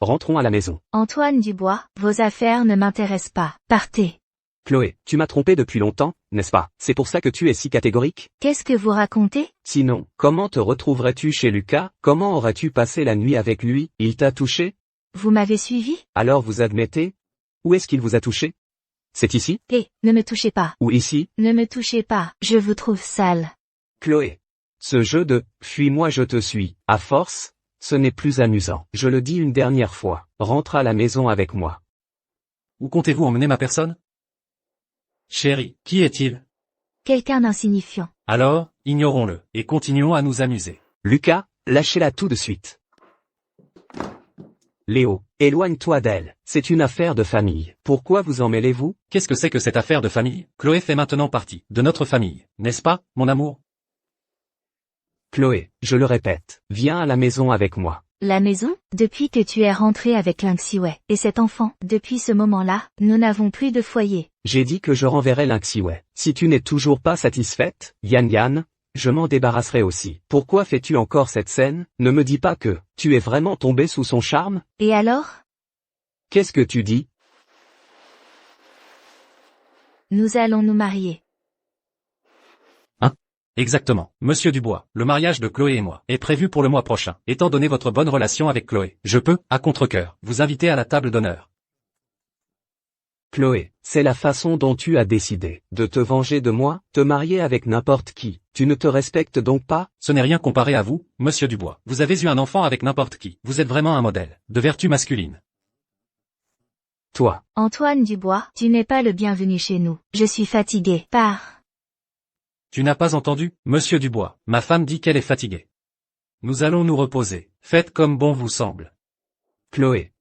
Rentrons à la maison. Antoine Dubois, vos affaires ne m'intéressent pas. Partez. Chloé, tu m'as trompé depuis longtemps, n'est-ce pas? C'est pour ça que tu es si catégorique? Qu'est-ce que vous racontez? Sinon, comment te retrouverais-tu chez Lucas? Comment aurais-tu passé la nuit avec lui? Il t'a touché? Vous m'avez suivi? Alors vous admettez? Où est-ce qu'il vous a touché? C'est ici? Ne me touchez pas. Ou ici? Ne me touchez pas. Je vous trouve sale. Chloé. Ce jeu de « fuis-moi je te suis », à force, ce n'est plus amusant. Je le dis une dernière fois, rentre à la maison avec moi. Où comptez-vous emmener ma personne? Chérie, qui est-il? Quelqu'un d'insignifiant. Alors, ignorons-le, et continuons à nous amuser. Lucas, lâchez-la tout de suite. Léo, éloigne-toi d'elle, c'est une affaire de famille. Pourquoi vous en mêlez-vous? Qu'est-ce que c'est que cette affaire de famille? Chloé fait maintenant partie de notre famille, n'est-ce pas, mon amour? Chloé, je le répète, viens à la maison avec moi. La maison? Depuis que tu es rentrée avec Linxiwei et cet enfant, depuis ce moment-là, nous n'avons plus de foyer. J'ai dit que je renverrai Linxiwei. Si tu n'es toujours pas satisfaite, Yan, je m'en débarrasserai aussi. Pourquoi fais-tu encore cette scène? Ne me dis pas que tu es vraiment tombé sous son charme? Et alors? Qu'est-ce que tu dis? Nous allons nous marier. Exactement. Monsieur Dubois, le mariage de Chloé et moi est prévu pour le mois prochain. Étant donné votre bonne relation avec Chloé, je peux, à contre-cœur, vous inviter à la table d'honneur. Chloé, c'est la façon dont tu as décidé de te venger de moi, te marier avec n'importe qui. Tu ne te respectes donc pas? Ce n'est rien comparé à vous, monsieur Dubois. Vous avez eu un enfant avec n'importe qui. Vous êtes vraiment un modèle de vertu masculine. Toi. Antoine Dubois, tu n'es pas le bienvenu chez nous. Je suis fatiguée. Pars. Tu n'as pas entendu, monsieur Dubois. Ma femme dit qu'elle est fatiguée. Nous allons nous reposer. Faites comme bon vous semble. Chloé.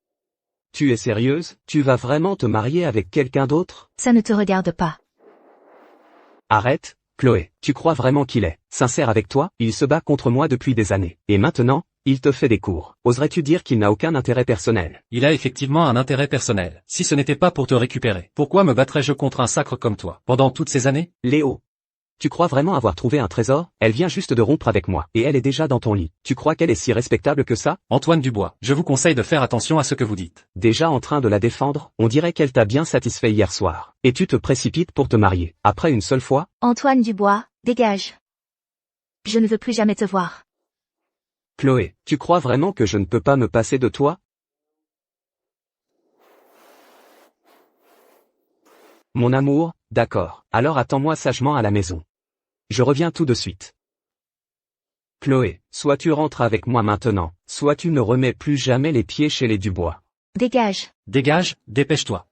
Tu es sérieuse? Tu vas vraiment te marier avec quelqu'un d'autre? Ça ne te regarde pas. Arrête, Chloé. Tu crois vraiment qu'il est sincère avec toi? Il se bat contre moi depuis des années. Et maintenant, il te fait des cours. Oserais-tu dire qu'il n'a aucun intérêt personnel? Il a effectivement un intérêt personnel. Si ce n'était pas pour te récupérer, pourquoi me battrais-je contre un sacre comme toi, pendant toutes ces années? Léo. Tu crois vraiment avoir trouvé un trésor? Elle vient juste de rompre avec moi, et elle est déjà dans ton lit. Tu crois qu'elle est si respectable que ça? Antoine Dubois, je vous conseille de faire attention à ce que vous dites. Déjà en train de la défendre, on dirait qu'elle t'a bien satisfait hier soir. Et tu te précipites pour te marier. Après une seule fois? Antoine Dubois, dégage. Je ne veux plus jamais te voir. Chloé, tu crois vraiment que je ne peux pas me passer de toi? Mon amour, d'accord. Alors attends-moi sagement à la maison. Je reviens tout de suite. Chloé, soit tu rentres avec moi maintenant, soit tu ne remets plus jamais les pieds chez les Dubois. Dégage. Dégage, dépêche-toi.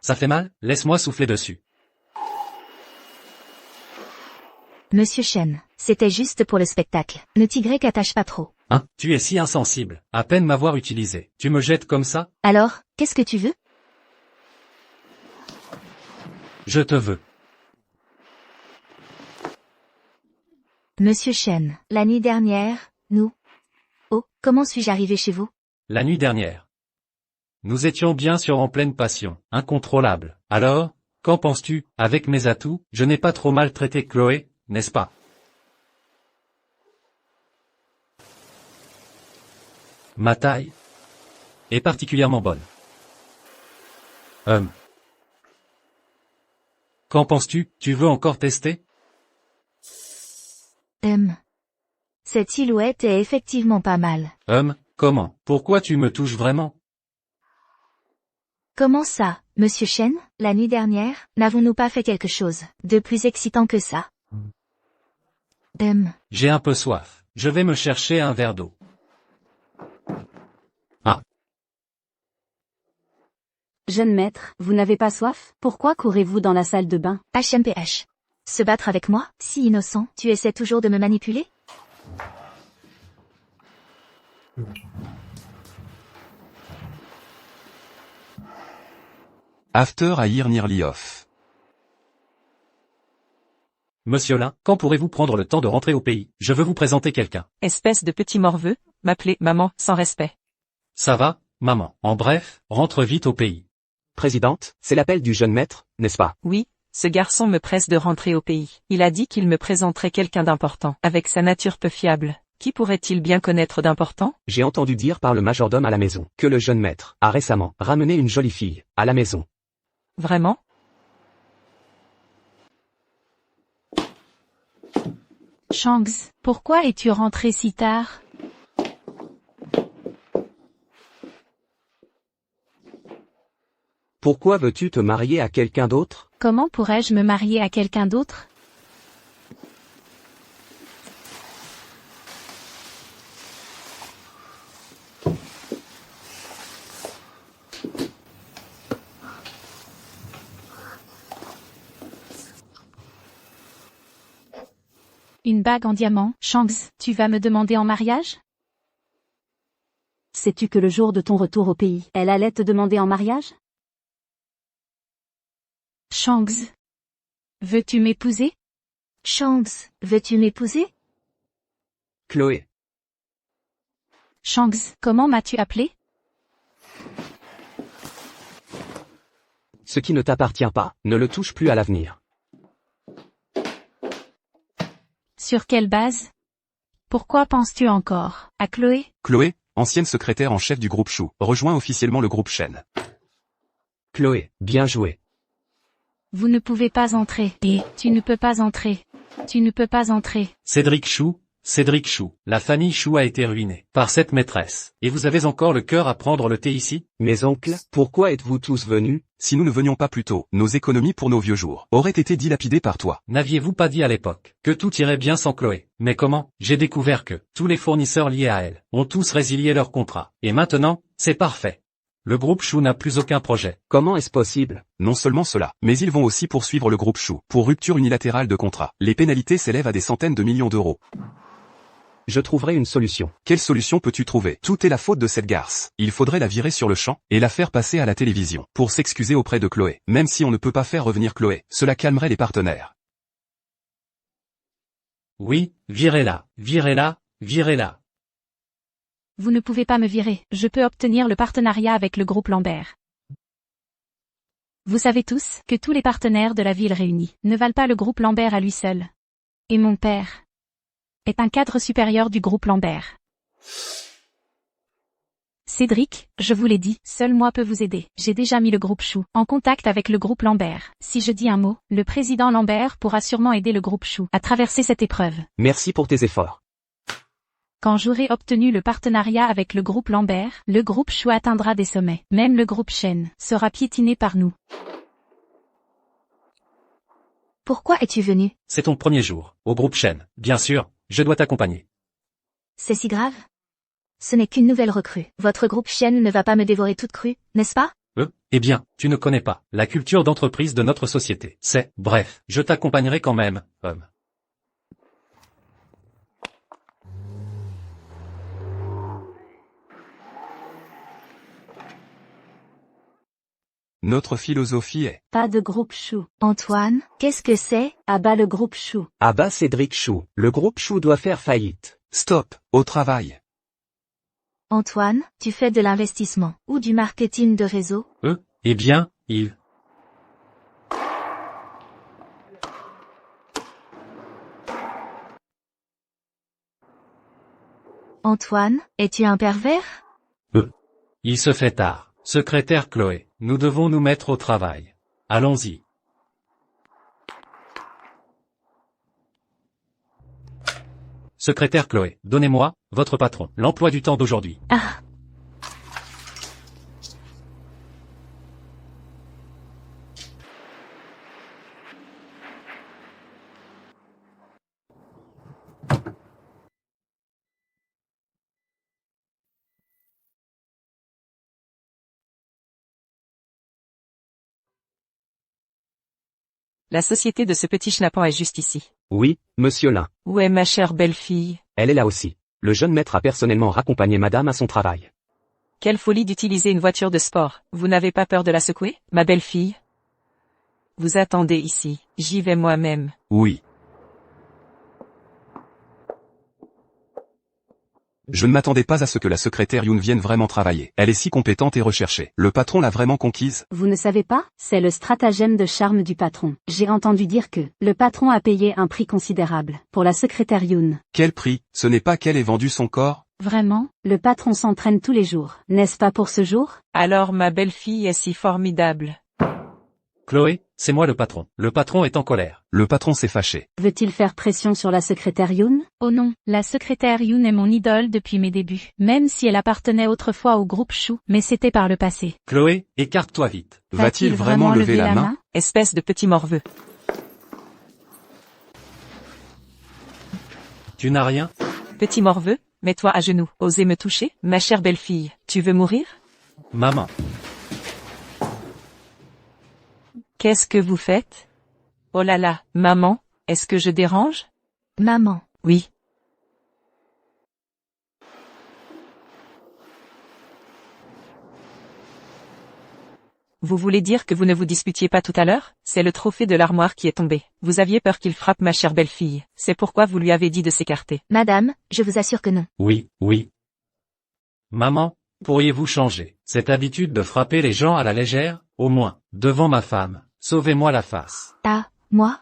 Ça fait mal? Laisse-moi souffler dessus. Monsieur Chen, c'était juste pour le spectacle. Ne t'attache pas trop. Hein? Tu es si insensible. À peine m'avoir utilisé. Tu me jettes comme ça? Alors, qu'est-ce que tu veux? Je te veux. Monsieur Chen, la nuit dernière, nous... Oh, comment suis-je arrivé chez vous? La nuit dernière. Nous étions bien sûr en pleine passion, incontrôlable. Alors, qu'en penses-tu? Avec mes atouts, je n'ai pas trop maltraité Chloé, n'est-ce pas? Ma taille est particulièrement bonne. Qu'en penses-tu? Tu veux encore tester? Cette silhouette est effectivement pas mal. Comment? Pourquoi tu me touches vraiment? Comment ça, Monsieur Chen? La nuit dernière, n'avons-nous pas fait quelque chose de plus excitant que ça? J'ai un peu soif. Je vais me chercher un verre d'eau. Ah. Jeune maître, vous n'avez pas soif? Pourquoi courez-vous dans la salle de bain? HMPH. Se battre avec moi? Si innocent, tu essaies toujours de me manipuler? After à Ir Nearly Off. Monsieur Lin, quand pourrez-vous prendre le temps de rentrer au pays? Je veux vous présenter quelqu'un. Espèce de petit morveux, m'appeler maman sans respect. Ça va, maman? En bref, rentre vite au pays. Présidente, c'est l'appel du jeune maître, n'est-ce pas? Oui, ce garçon me presse de rentrer au pays. Il a dit qu'il me présenterait quelqu'un d'important. Avec sa nature peu fiable, qui pourrait-il bien connaître d'important? J'ai entendu dire par le majordome à la maison que le jeune maître a récemment ramené une jolie fille à la maison. Vraiment? Shanks, pourquoi es-tu rentré si tard? Pourquoi veux-tu te marier à quelqu'un d'autre? Comment pourrais-je me marier à quelqu'un d'autre? Une bague en diamant, Shanks, tu vas me demander en mariage? Sais-tu que le jour de ton retour au pays, elle allait te demander en mariage? Shanks, veux-tu m'épouser? Shanks, veux-tu m'épouser? Chloé. Shanks, comment m'as-tu appelé? Ce qui ne t'appartient pas, ne le touche plus à l'avenir. Sur quelle base? Pourquoi penses-tu encore à Chloé? Chloé, ancienne secrétaire en chef du groupe Chou, rejoint officiellement le groupe Shen. Chloé, bien joué. Vous ne pouvez pas entrer. Et tu ne peux pas entrer. Tu ne peux pas entrer. Cédric Chou, la famille Chou a été ruinée par cette maîtresse. Et vous avez encore le cœur à prendre le thé ici? Mes oncles, pourquoi êtes-vous tous venus? Si nous ne venions pas plus tôt, nos économies pour nos vieux jours auraient été dilapidées par toi. N'aviez-vous pas dit à l'époque que tout irait bien sans Chloé? Mais comment? J'ai découvert que tous les fournisseurs liés à elle ont tous résilié leur contrat. Et maintenant, c'est parfait. Le groupe Chou n'a plus aucun projet. Comment est-ce possible? Non seulement cela, mais ils vont aussi poursuivre le groupe Chou pour rupture unilatérale de contrat. Les pénalités s'élèvent à des centaines de millions d'euros. Je trouverai une solution. Quelle solution peux-tu trouver? Tout est la faute de cette garce. Il faudrait la virer sur le champ et la faire passer à la télévision pour s'excuser auprès de Chloé. Même si on ne peut pas faire revenir Chloé, cela calmerait les partenaires. Oui, virez-la, virez-la, virez-la. Vous ne pouvez pas me virer. Je peux obtenir le partenariat avec le groupe Lambert. Vous savez tous que tous les partenaires de la ville réunis ne valent pas le groupe Lambert à lui seul. Et mon père est un cadre supérieur du groupe Lambert. Cédric, je vous l'ai dit, seul moi peux vous aider. J'ai déjà mis le groupe Chou en contact avec le groupe Lambert. Si je dis un mot, le président Lambert pourra sûrement aider le groupe Chou à traverser cette épreuve. Merci pour tes efforts. Quand j'aurai obtenu le partenariat avec le groupe Lambert, le groupe Chou atteindra des sommets. Même le groupe Shen sera piétiné par nous. Pourquoi es-tu venu? C'est ton premier jour, au groupe Shen. Bien sûr, je dois t'accompagner. C'est si grave? Ce n'est qu'une nouvelle recrue. Votre groupe Shen ne va pas me dévorer toute crue, n'est-ce pas? Eh bien, tu ne connais pas la culture d'entreprise de notre société. Bref, je t'accompagnerai quand même, homme. Notre philosophie est Pas de groupe Chou. Antoine, qu'est-ce que c'est? Abat le groupe Chou. Ah bah Cédric Chou, le groupe Chou doit faire faillite. stop, au travail. Antoine, tu fais de l'investissement ou du marketing de réseau? Eh bien, il... Antoine, es-tu un pervers? Il se fait tard. Secrétaire Chloé, nous devons nous mettre au travail. Allons-y. Secrétaire Chloé, donnez-moi, votre patron, l'emploi du temps d'aujourd'hui. Ah. La société de ce petit schnappant est juste ici. Oui, monsieur Lin. Où est ma chère belle-fille? Elle est là aussi. Le jeune maître a personnellement raccompagné madame à son travail. Quelle folie d'utiliser une voiture de sport. Vous n'avez pas peur de la secouer, ma belle-fille? Vous attendez ici, j'y vais moi-même. Oui. Je ne m'attendais pas à ce que la secrétaire Yoon vienne vraiment travailler. Elle est si compétente et recherchée. Le patron l'a vraiment conquise? Vous ne savez pas? C'est le stratagème de charme du patron. J'ai entendu dire que le patron a payé un prix considérable pour la secrétaire Yoon. Quel prix? Ce n'est pas qu'elle ait vendu son corps? Vraiment? Le patron s'entraîne tous les jours, n'est-ce pas pour ce jour? Alors ma belle-fille est si formidable. Chloé, c'est moi le patron. Le patron est en colère. Le patron s'est fâché. Veut-il faire pression sur la secrétaire Yoon? Oh non, la secrétaire Yoon est mon idole depuis mes débuts. Même si elle appartenait autrefois au groupe Chou, mais c'était par le passé. Chloé, écarte-toi vite. Va-t-il vraiment lever la main? Espèce de petit morveux. Tu n'as rien? Petit morveux, mets-toi à genoux. Osez me toucher, ma chère belle-fille. Tu veux mourir? Maman. Qu'est-ce que vous faites? Oh là là, maman, est-ce que je dérange? Maman. Oui. Vous voulez dire que vous ne vous disputiez pas tout à l'heure? C'est le trophée de l'armoire qui est tombé. Vous aviez peur qu'il frappe ma chère belle-fille. C'est pourquoi vous lui avez dit de s'écarter. Madame, je vous assure que non. Oui, oui. Maman, pourriez-vous changer cette habitude de frapper les gens à la légère, au moins, devant ma femme? Sauvez-moi la face. Ah, moi?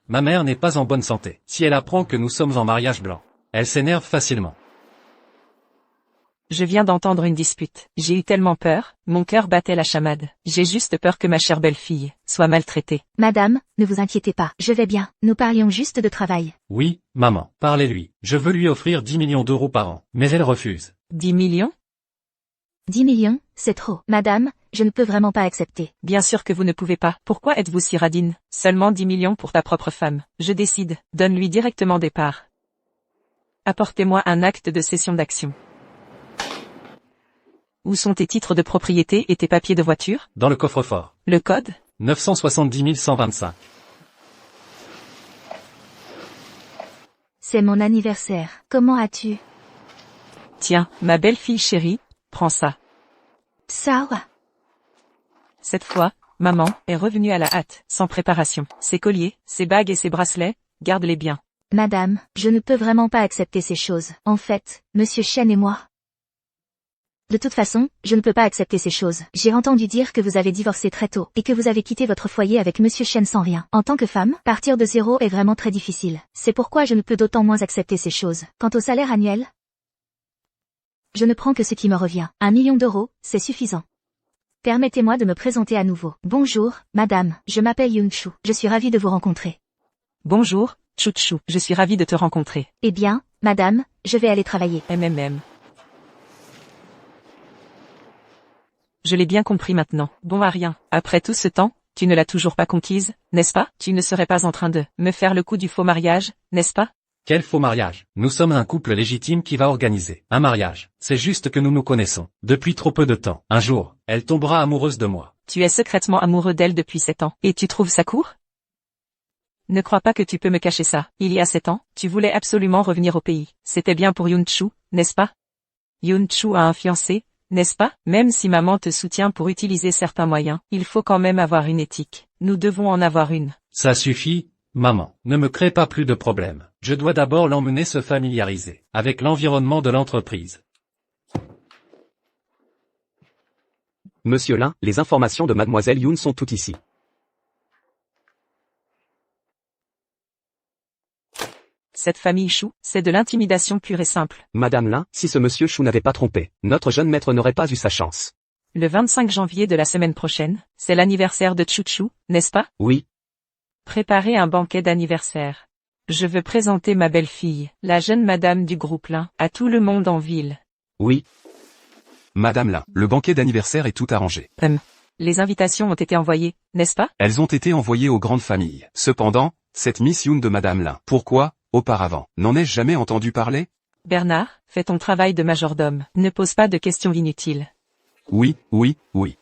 Ma mère n'est pas en bonne santé. Si elle apprend que nous sommes en mariage blanc, elle s'énerve facilement. Je viens d'entendre une dispute. J'ai eu tellement peur, mon cœur battait la chamade. J'ai juste peur que ma chère belle-fille soit maltraitée. Madame, ne vous inquiétez pas, je vais bien. Nous parlions juste de travail. Oui, maman, parlez-lui. Je veux lui offrir 10 millions d'euros par an, mais elle refuse. 10 millions? 10 millions, c'est trop. Madame, je ne peux vraiment pas accepter. Bien sûr que vous ne pouvez pas. Pourquoi êtes-vous si radine? Seulement 10 millions pour ta propre femme. Je décide. Donne-lui directement des parts. Apportez-moi un acte de cession d'action. Où sont tes titres de propriété et tes papiers de voiture? Dans le coffre-fort. Le code? 970 125. C'est mon anniversaire. Comment as-tu? Tiens, ma belle-fille chérie, prends ça. Sawa. Cette fois, maman est revenue à la hâte, sans préparation. Ses colliers, ses bagues et ses bracelets, garde-les bien. Madame, je ne peux vraiment pas accepter ces choses. En fait, Monsieur Chen et moi. De toute façon, je ne peux pas accepter ces choses. J'ai entendu dire que vous avez divorcé très tôt, et que vous avez quitté votre foyer avec Monsieur Chen sans rien. En tant que femme, partir de zéro est vraiment très difficile. C'est pourquoi je ne peux d'autant moins accepter ces choses. Quant au salaire annuel, je ne prends que ce qui me revient. 1 million d'euros, c'est suffisant. Permettez-moi de me présenter à nouveau. Bonjour, madame, je m'appelle Yoon Chu. Je suis ravie de vous rencontrer. Bonjour, Chouchou, je suis ravie de te rencontrer. Eh bien, madame, je vais aller travailler. MMM. Je l'ai bien compris maintenant. Bon à rien. Après tout ce temps, tu ne l'as toujours pas conquise, n'est-ce pas? Tu ne serais pas en train de me faire le coup du faux mariage, n'est-ce pas? Quel faux mariage? Nous sommes un couple légitime qui va organiser un mariage. C'est juste que nous nous connaissons depuis trop peu de temps. Un jour, elle tombera amoureuse de moi. Tu es secrètement amoureux d'elle depuis 7 ans. Et tu trouves ça court? Ne crois pas que tu peux me cacher ça. Il y a 7 ans, tu voulais absolument revenir au pays. C'était bien pour Yoon Chu, n'est-ce pas? Yoon Chu a un fiancé, n'est-ce pas? Même si maman te soutient pour utiliser certains moyens, il faut quand même avoir une éthique. Nous devons en avoir une. Ça suffit, maman. Ne me crée pas plus de problèmes. Je dois d'abord l'emmener se familiariser avec l'environnement de l'entreprise. Monsieur Lin, les informations de mademoiselle Yoon sont toutes ici. Cette famille Chou, c'est de l'intimidation pure et simple. Madame Lin, si ce monsieur Chou n'avait pas trompé, notre jeune maître n'aurait pas eu sa chance. Le 25 janvier de la semaine prochaine, c'est l'anniversaire de Chouchou, n'est-ce pas? Oui. Préparez un banquet d'anniversaire. Je veux présenter ma belle-fille, la jeune madame du groupe Lin, à tout le monde en ville. Oui. Madame Lin, le banquet d'anniversaire est tout arrangé. Les invitations ont été envoyées, n'est-ce pas? Elles ont été envoyées aux grandes familles. Cependant, cette Miss Yoon de Madame Lin, pourquoi, auparavant, n'en ai-je jamais entendu parler? Bernard, fais ton travail de majordome. Ne pose pas de questions inutiles. Oui, oui, oui.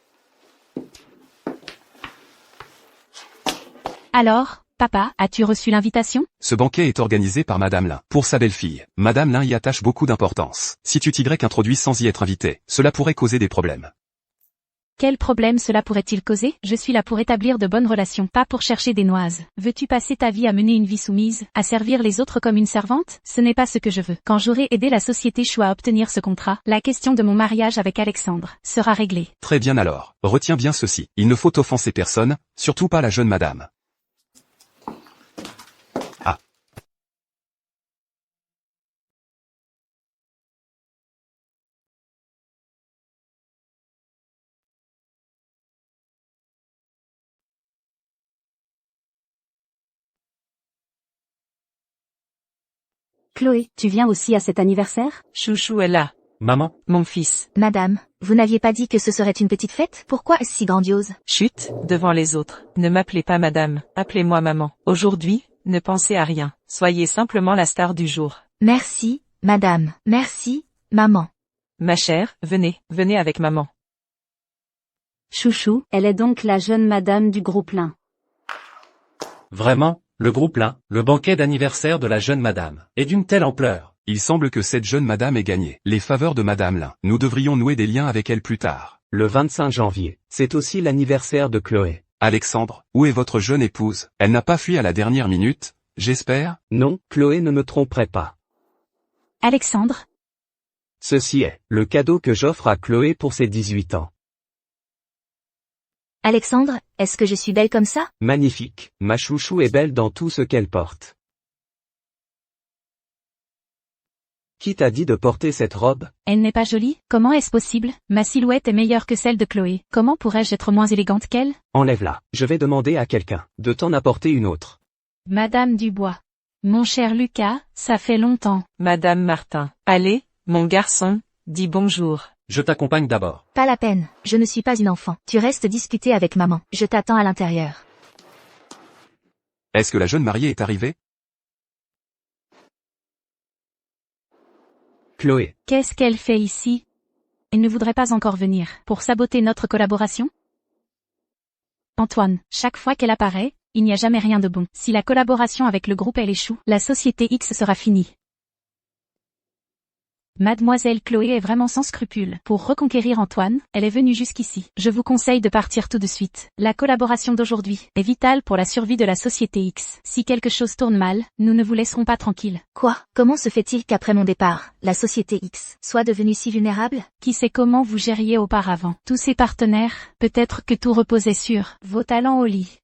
Alors, papa, as-tu reçu l'invitation? Ce banquet est organisé par Madame Lin, pour sa belle-fille. Madame Lin y attache beaucoup d'importance. Si tu t'y introduis sans y être invité, cela pourrait causer des problèmes. Quel problème cela pourrait-il causer? Je suis là pour établir de bonnes relations, pas pour chercher des noises. Veux-tu passer ta vie à mener une vie soumise, à servir les autres comme une servante? Ce n'est pas ce que je veux. Quand j'aurai aidé la société Chou à obtenir ce contrat, la question de mon mariage avec Alexandre sera réglée. Très bien alors. Retiens bien ceci. Il ne faut offenser personne, surtout pas la jeune madame. Ah. Chloé, tu viens aussi à cet anniversaire? Chouchou est là. Maman, Mon fils. Madame, vous n'aviez pas dit que ce serait une petite fête? Pourquoi est-ce si grandiose? Chut, devant les autres. Ne m'appelez pas madame, appelez-moi maman. Aujourd'hui, ne pensez à rien. Soyez simplement la star du jour. Merci, madame. Merci, maman. Ma chère, venez avec maman. Chouchou, elle est donc la jeune madame du groupe Lin. vraiment, le groupe Lin, le banquet d'anniversaire de la jeune madame, est d'une telle ampleur. Il semble que cette jeune madame ait gagné les faveurs de Madame Lin. Nous devrions nouer des liens avec elle plus tard. Le 25 janvier, c'est aussi l'anniversaire de Chloé. Alexandre, où est votre jeune épouse? Elle n'a pas fui à la dernière minute, j'espère? Non, Chloé ne me tromperait pas. Alexandre? Ceci est le cadeau que j'offre à Chloé pour ses 18 ans. Alexandre, est-ce que je suis belle comme ça? Magnifique, ma chouchou est belle dans tout ce qu'elle porte. Qui t'a dit de porter cette robe? Elle n'est pas jolie? Comment est-ce possible? Ma silhouette est meilleure que celle de Chloé. Comment pourrais-je être moins élégante qu'elle? Enlève-la, je vais demander à quelqu'un de t'en apporter une autre. Madame Dubois. Mon cher Lucas, ça fait longtemps. Madame Martin. Allez, mon garçon, dis bonjour. Je t'accompagne d'abord. Pas la peine, je ne suis pas une enfant. Tu restes discuter avec maman. Je t'attends à l'intérieur. Est-ce que la jeune mariée est arrivée? Chloé. Qu'est-ce qu'elle fait ici? Elle ne voudrait pas encore venir, pour saboter notre collaboration? Antoine, chaque fois qu'elle apparaît, il n'y a jamais rien de bon. Si la collaboration avec le groupe elle échoue, la société X sera finie. Mademoiselle Chloé est vraiment sans scrupules. Pour reconquérir Antoine, elle est venue jusqu'ici. Je vous conseille de partir tout de suite. La collaboration d'aujourd'hui est vitale pour la survie de la société X. Si quelque chose tourne mal, nous ne vous laisserons pas tranquille. Quoi? Comment se fait-il qu'après mon départ, la société X soit devenue si vulnérable? Qui sait comment vous gériez auparavant? Tous ces partenaires, peut-être que tout reposait sur vos talents au lit.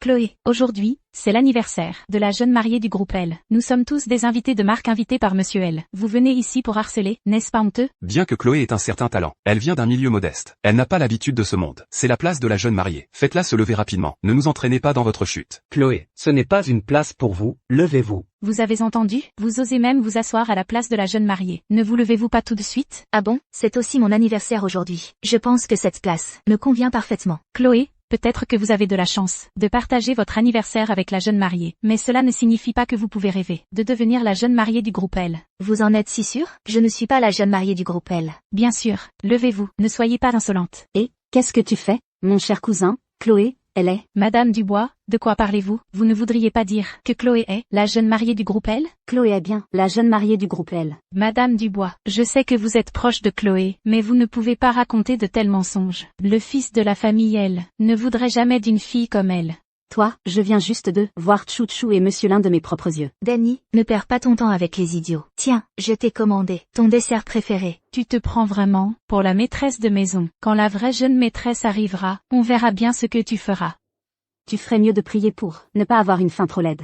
Chloé, aujourd'hui, c'est l'anniversaire de la jeune mariée du groupe L. Nous sommes tous des invités de marque invités par Monsieur L. Vous venez ici pour harceler, n'est-ce pas honteux? Bien que Chloé ait un certain talent, elle vient d'un milieu modeste. Elle n'a pas l'habitude de ce monde. C'est la place de la jeune mariée. Faites-la se lever rapidement. Ne nous entraînez pas dans votre chute. Chloé, ce n'est pas une place pour vous, levez-vous. Vous avez entendu? Vous osez même vous asseoir à la place de la jeune mariée. Ne vous levez-vous pas tout de suite? Ah bon? C'est aussi mon anniversaire aujourd'hui. Je pense que cette place me convient parfaitement. Chloé, peut-être que vous avez de la chance de partager votre anniversaire avec la jeune mariée, mais cela ne signifie pas que vous pouvez rêver de devenir la jeune mariée du groupe L. Vous en êtes si sûr? Je ne suis pas la jeune mariée du groupe L. Bien sûr, levez-vous, ne soyez pas insolente. Et, qu'est-ce que tu fais, mon cher cousin? Chloé, elle est... Madame Dubois, de quoi parlez-vous? Vous ne voudriez pas dire que Chloé est la jeune mariée du groupe L? Chloé est bien la jeune mariée du groupe L. Madame Dubois, je sais que vous êtes proche de Chloé, mais vous ne pouvez pas raconter de tels mensonges. Le fils de la famille L ne voudrait jamais d'une fille comme elle. Toi, je viens juste de voir Chouchou et Monsieur Lin de mes propres yeux. Danny, ne perds pas ton temps avec les idiots. Tiens, je t'ai commandé ton dessert préféré. Tu te prends vraiment pour la maîtresse de maison. Quand la vraie jeune maîtresse arrivera, on verra bien ce que tu feras. Tu ferais mieux de prier pour ne pas avoir une fin trop laide.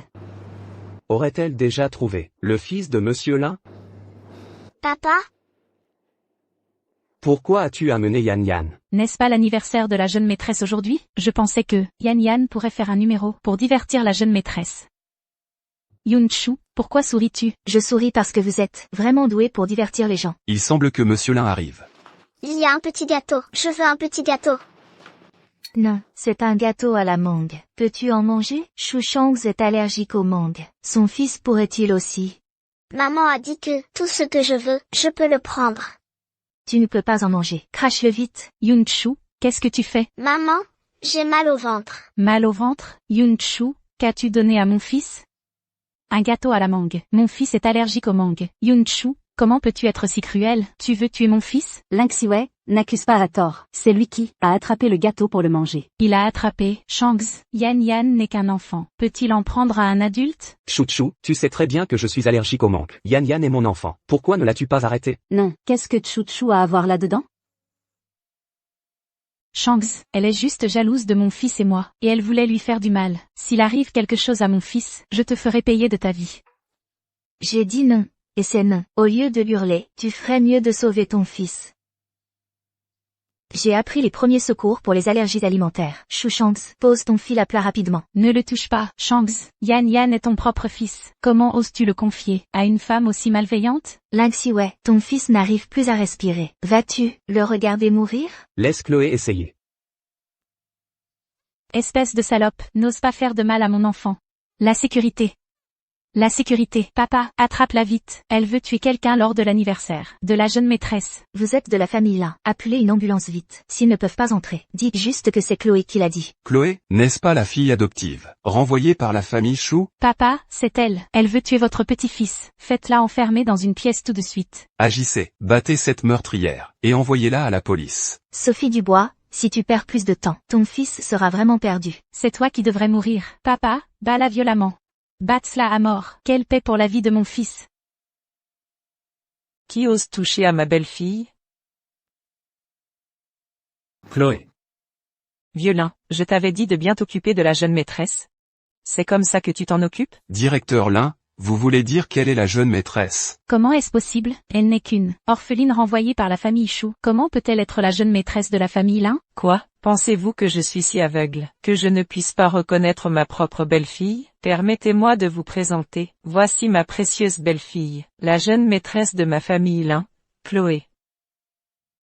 Aurait-elle déjà trouvé le fils de Monsieur Lin? Papa? Pourquoi as-tu amené Yan Yan? N'est-ce pas l'anniversaire de la jeune maîtresse aujourd'hui? Je pensais que Yan Yan pourrait faire un numéro pour divertir la jeune maîtresse. Yunchu, pourquoi souris-tu? Je souris parce que vous êtes vraiment doué pour divertir les gens. Il semble que Monsieur Lin arrive. Il y a un petit gâteau. Je veux un petit gâteau. Non, c'est un gâteau à la mangue. Peux-tu en manger? Chouchong est allergique aux mangues. Son fils pourrait-il aussi? Maman a dit que tout ce que je veux, je peux le prendre. Tu ne peux pas en manger. Crache-le vite. Yunchu, qu'est-ce que tu fais? Maman, J'ai mal au ventre. Mal au ventre, Yun-Chu, qu'as-tu donné à mon fils? Un gâteau à la mangue. Mon fils est allergique aux mangues. Yun-Chu, comment peux-tu être si cruel? Tu veux tuer mon fils? Lin Xiwei, n'accuse pas à tort. C'est lui qui a attrapé le gâteau pour le manger. Il a attrapé, Shangs. Yan n'est qu'un enfant. Peut-il en prendre à un adulte? Chou, tu sais très bien que je suis allergique au mangue. Yan est mon enfant. Pourquoi ne l'as-tu pas arrêté? Non, qu'est-ce que Chu a à voir là-dedans? Shangs, elle est juste jalouse de mon fils et moi, et elle voulait lui faire du mal. S'il arrive quelque chose à mon fils, je te ferai payer de ta vie. J'ai dit non, et c'est non. Au lieu de hurler, tu ferais mieux de sauver ton fils. J'ai appris les premiers secours pour les allergies alimentaires. Chou Shangs, pose ton fil à plat rapidement. Ne le touche pas, Shangs. Yan est ton propre fils. Comment oses-tu le confier à une femme aussi malveillante? Lin Xiwei, ton fils n'arrive plus à respirer. Vas-tu le regarder mourir? Laisse Chloé essayer. Espèce de salope, n'ose pas faire de mal à mon enfant. La sécurité. La sécurité. Papa, attrape-la vite. Elle veut tuer quelqu'un lors de l'anniversaire de la jeune maîtresse. Vous êtes de la famille Lin. Appelez une ambulance vite. S'ils ne peuvent pas entrer, dites juste que c'est Chloé qui l'a dit. Chloé, n'est-ce pas la fille adoptive, renvoyée par la famille Chou? Papa, c'est elle. Elle veut tuer votre petit-fils. Faites-la enfermer dans une pièce tout de suite. Agissez, battez cette meurtrière, et envoyez-la à la police. Sophie Dubois, si tu perds plus de temps, ton fils sera vraiment perdu. C'est toi qui devrais mourir. Papa, bats-la violemment. Batte-la à mort. Quelle paix pour la vie de mon fils. Qui ose toucher à ma belle-fille? Chloé. Violin, je t'avais dit de bien t'occuper de la jeune maîtresse. C'est comme ça que tu t'en occupes? Directeur Lin, vous voulez dire quelle est la jeune maîtresse? Comment est-ce possible? Elle n'est qu'une orpheline renvoyée par la famille Chou. Comment peut-elle être la jeune maîtresse de la famille Lin? Quoi? Pensez-vous que je suis si aveugle, que je ne puisse pas reconnaître ma propre belle-fille? Permettez-moi de vous présenter. Voici ma précieuse belle-fille, la jeune maîtresse de ma famille Lin, Chloé.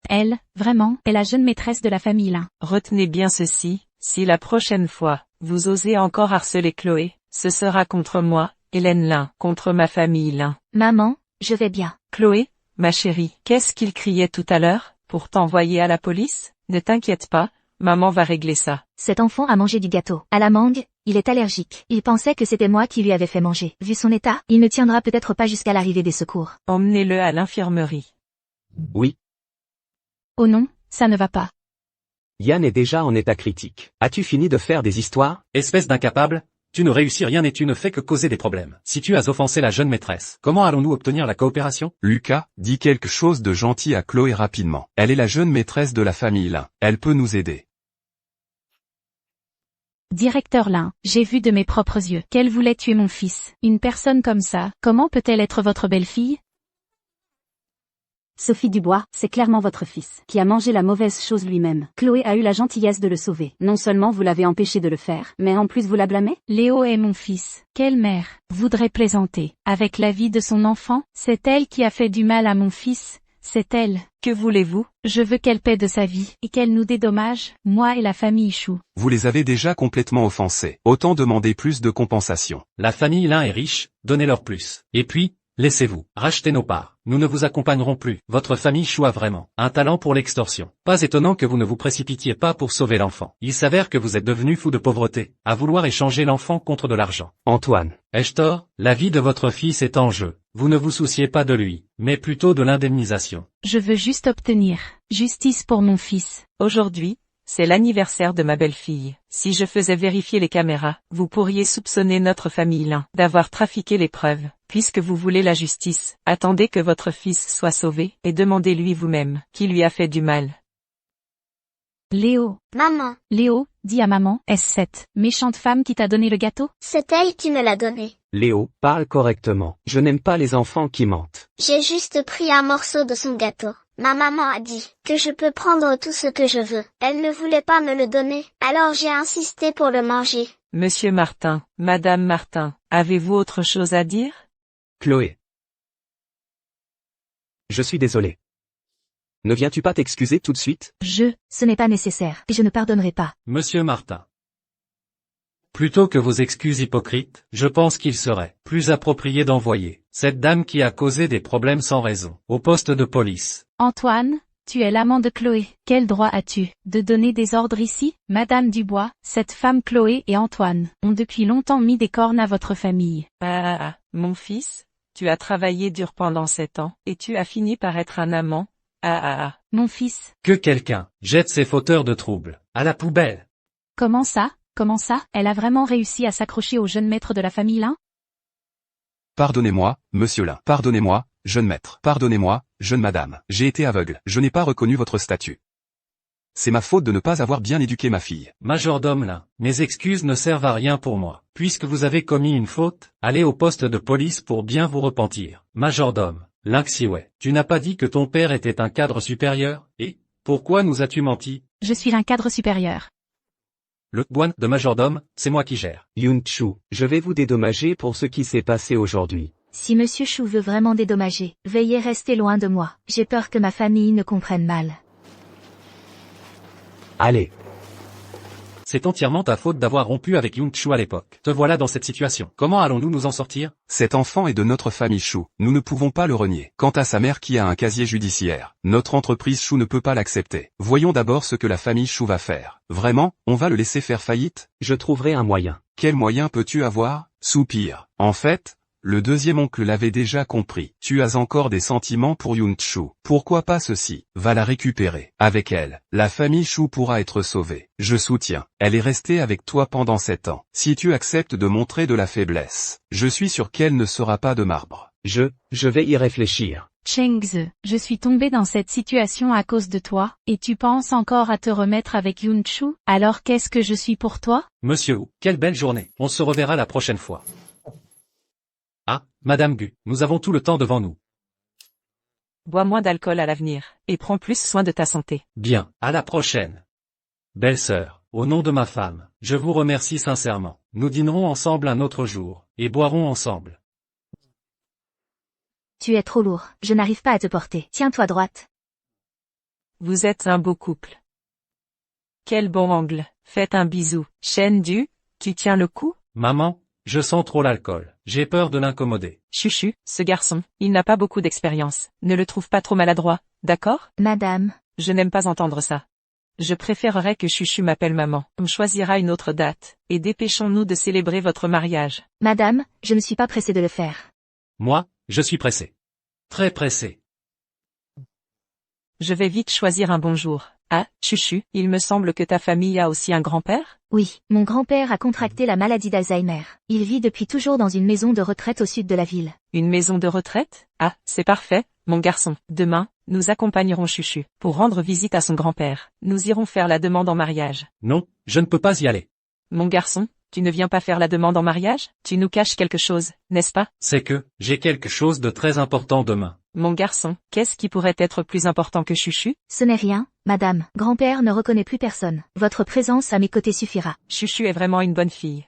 Elle, vraiment, est la jeune maîtresse de la famille Lin. Retenez bien ceci, si la prochaine fois, vous osez encore harceler Chloé, ce sera contre moi, Hélène Lin, contre ma famille Lin. Maman, je vais bien. Chloé, ma chérie, qu'est-ce qu'il criait tout à l'heure, pour t'envoyer à la police? Ne t'inquiète pas, maman va régler ça. Cet enfant a mangé du gâteau. À la mangue, il est allergique. Il pensait que c'était moi qui lui avais fait manger. Vu son état, il ne tiendra peut-être pas jusqu'à l'arrivée des secours. Emmenez-le à l'infirmerie. Oui. Oh non, ça ne va pas. Yan est déjà en état critique. As-tu fini de faire des histoires? Espèce d'incapable, tu ne réussis rien et tu ne fais que causer des problèmes. Si tu as offensé la jeune maîtresse, comment allons-nous obtenir la coopération? Lucas, dis quelque chose de gentil à Chloé rapidement. Elle est la jeune maîtresse de la famille Lin. Elle peut nous aider. Directeur Lin, j'ai vu de mes propres yeux qu'elle voulait tuer mon fils. Une personne comme ça, comment peut-elle être votre belle-fille? Sophie Dubois, c'est clairement votre fils, qui a mangé la mauvaise chose lui-même. Chloé a eu la gentillesse de le sauver. Non seulement vous l'avez empêché de le faire, mais en plus vous la blâmez? Léo est mon fils. Quelle mère voudrait plaisanter avec la vie de son enfant? C'est elle qui a fait du mal à mon fils. C'est elle. Que voulez-vous? Je veux qu'elle paie de sa vie, et qu'elle nous dédommage, moi et la famille Chou. Vous les avez déjà complètement offensés. Autant demander plus de compensation. La famille Lin est riche, donnez-leur plus. Et puis, laissez-vous, rachetez nos parts. Nous ne vous accompagnerons plus. Votre famille Chou a vraiment un talent pour l'extorsion. Pas étonnant que vous ne vous précipitiez pas pour sauver l'enfant. Il s'avère que vous êtes devenu fou de pauvreté, à vouloir échanger l'enfant contre de l'argent. Antoine. Ai-je tort? La vie de votre fils est en jeu. Vous ne vous souciez pas de lui, mais plutôt de l'indemnisation. Je veux juste obtenir justice pour mon fils. Aujourd'hui, c'est l'anniversaire de ma belle-fille. Si je faisais vérifier les caméras, vous pourriez soupçonner notre famille Lin d'avoir trafiqué les preuves. Puisque vous voulez la justice, attendez que votre fils soit sauvé, et demandez-lui vous-même, qui lui a fait du mal. Léo. Maman, Léo, dis à maman, est-ce cette méchante femme qui t'a donné le gâteau? c'est elle qui me l'a donné. Léo, parle correctement. Je n'aime pas les enfants qui mentent. J'ai juste pris un morceau de son gâteau. Ma maman a dit que je peux prendre tout ce que je veux. Elle ne voulait pas me le donner, alors j'ai insisté pour le manger. Monsieur Martin, Madame Martin, avez-vous autre chose à dire? Chloé. Je suis désolé. Ne viens-tu pas t'excuser tout de suite? Ce n'est pas nécessaire, et je ne pardonnerai pas. Monsieur Martin. Plutôt que vos excuses hypocrites, je pense qu'il serait plus approprié d'envoyer cette dame qui a causé des problèmes sans raison au poste de police. Antoine, tu es l'amant de Chloé. Quel droit as-tu de donner des ordres ici? Madame Dubois, cette femme Chloé et Antoine ont depuis longtemps mis des cornes à votre famille. Mon fils, tu as travaillé dur pendant 7 ans, et tu as fini par être un amant. Mon fils. Que quelqu'un jette ces fauteurs de troubles à la poubelle. Comment ça? Elle a vraiment réussi à s'accrocher au jeune maître de la famille Lin? Pardonnez-moi, monsieur Lin. Pardonnez-moi, jeune maître. Pardonnez-moi, jeune madame. J'ai été aveugle. Je n'ai pas reconnu votre statut. C'est ma faute de ne pas avoir bien éduqué ma fille. Majordome Lin, mes excuses ne servent à rien pour moi. Puisque vous avez commis une faute, allez au poste de police pour bien vous repentir. Majordome Lin Xiwei, tu n'as pas dit que ton père était un cadre supérieur, et pourquoi nous as-tu menti? Je suis un cadre supérieur. Le douane de majordome, c'est moi qui gère. Yun-Chu, je vais vous dédommager pour ce qui s'est passé aujourd'hui. Si Monsieur Chou veut vraiment dédommager, veuillez rester loin de moi. J'ai peur que ma famille ne comprenne mal. Allez. C'est entièrement ta faute d'avoir rompu avec Yun-Chu à l'époque. Te voilà dans cette situation. Comment allons-nous nous en sortir? Cet enfant est de notre famille Chou. Nous ne pouvons pas le renier. Quant à sa mère qui a un casier judiciaire, notre entreprise Chou ne peut pas l'accepter. Voyons d'abord ce que la famille Chou va faire. Vraiment, on va le laisser faire faillite? Je trouverai un moyen. Quel moyen peux-tu avoir? Soupir. En fait, le deuxième oncle l'avait déjà compris. Tu as encore des sentiments pour Yun-Chu. Pourquoi pas ceci? Va la récupérer. Avec elle, la famille Chou pourra être sauvée. Je soutiens. Elle est restée avec toi pendant 7 ans. Si tu acceptes de montrer de la faiblesse, je suis sûr qu'elle ne sera pas de marbre. Je vais y réfléchir. Chengze, je suis tombée dans cette situation à cause de toi, et tu penses encore à te remettre avec Yun-Chu? Alors qu'est-ce que je suis pour toi? Monsieur Wu, quelle belle journée. On se reverra la prochaine fois. Ah, Madame Gu, nous avons tout le temps devant nous. Bois moins d'alcool à l'avenir, et prends plus soin de ta santé. Bien, à la prochaine. Belle-sœur, au nom de ma femme, je vous remercie sincèrement. Nous dînerons ensemble un autre jour, et boirons ensemble. Tu es trop lourd, je n'arrive pas à te porter. Tiens-toi droite. Vous êtes un beau couple. Quel bon angle. Faites un bisou. Shen Du, tu tiens le coup? Maman, je sens trop l'alcool. J'ai peur de l'incommoder. Chuchu, ce garçon, il n'a pas beaucoup d'expérience. Ne le trouve pas trop maladroit, d'accord? Madame. Je n'aime pas entendre ça. Je préférerais que Chuchu m'appelle maman. On choisira une autre date, et dépêchons-nous de célébrer votre mariage. Madame, je ne suis pas pressée de le faire. Moi, je suis pressé. Très pressé. Je vais vite choisir un bon jour. Ah, Chuchu, il me semble que ta famille a aussi un grand-père? Oui, mon grand-père a contracté la maladie d'Alzheimer. Il vit depuis toujours dans une maison de retraite au sud de la ville. Une maison de retraite? Ah, c'est parfait, mon garçon. Demain, nous accompagnerons Chuchu pour rendre visite à son grand-père. Nous irons faire la demande en mariage. Non, je ne peux pas y aller. Mon garçon, tu ne viens pas faire la demande en mariage? Tu nous caches quelque chose, n'est-ce pas? C'est que, j'ai quelque chose de très important demain. Mon garçon, qu'est-ce qui pourrait être plus important que Chuchu? Ce n'est rien, madame. Grand-père ne reconnaît plus personne. Votre présence à mes côtés suffira. Chuchu est vraiment une bonne fille.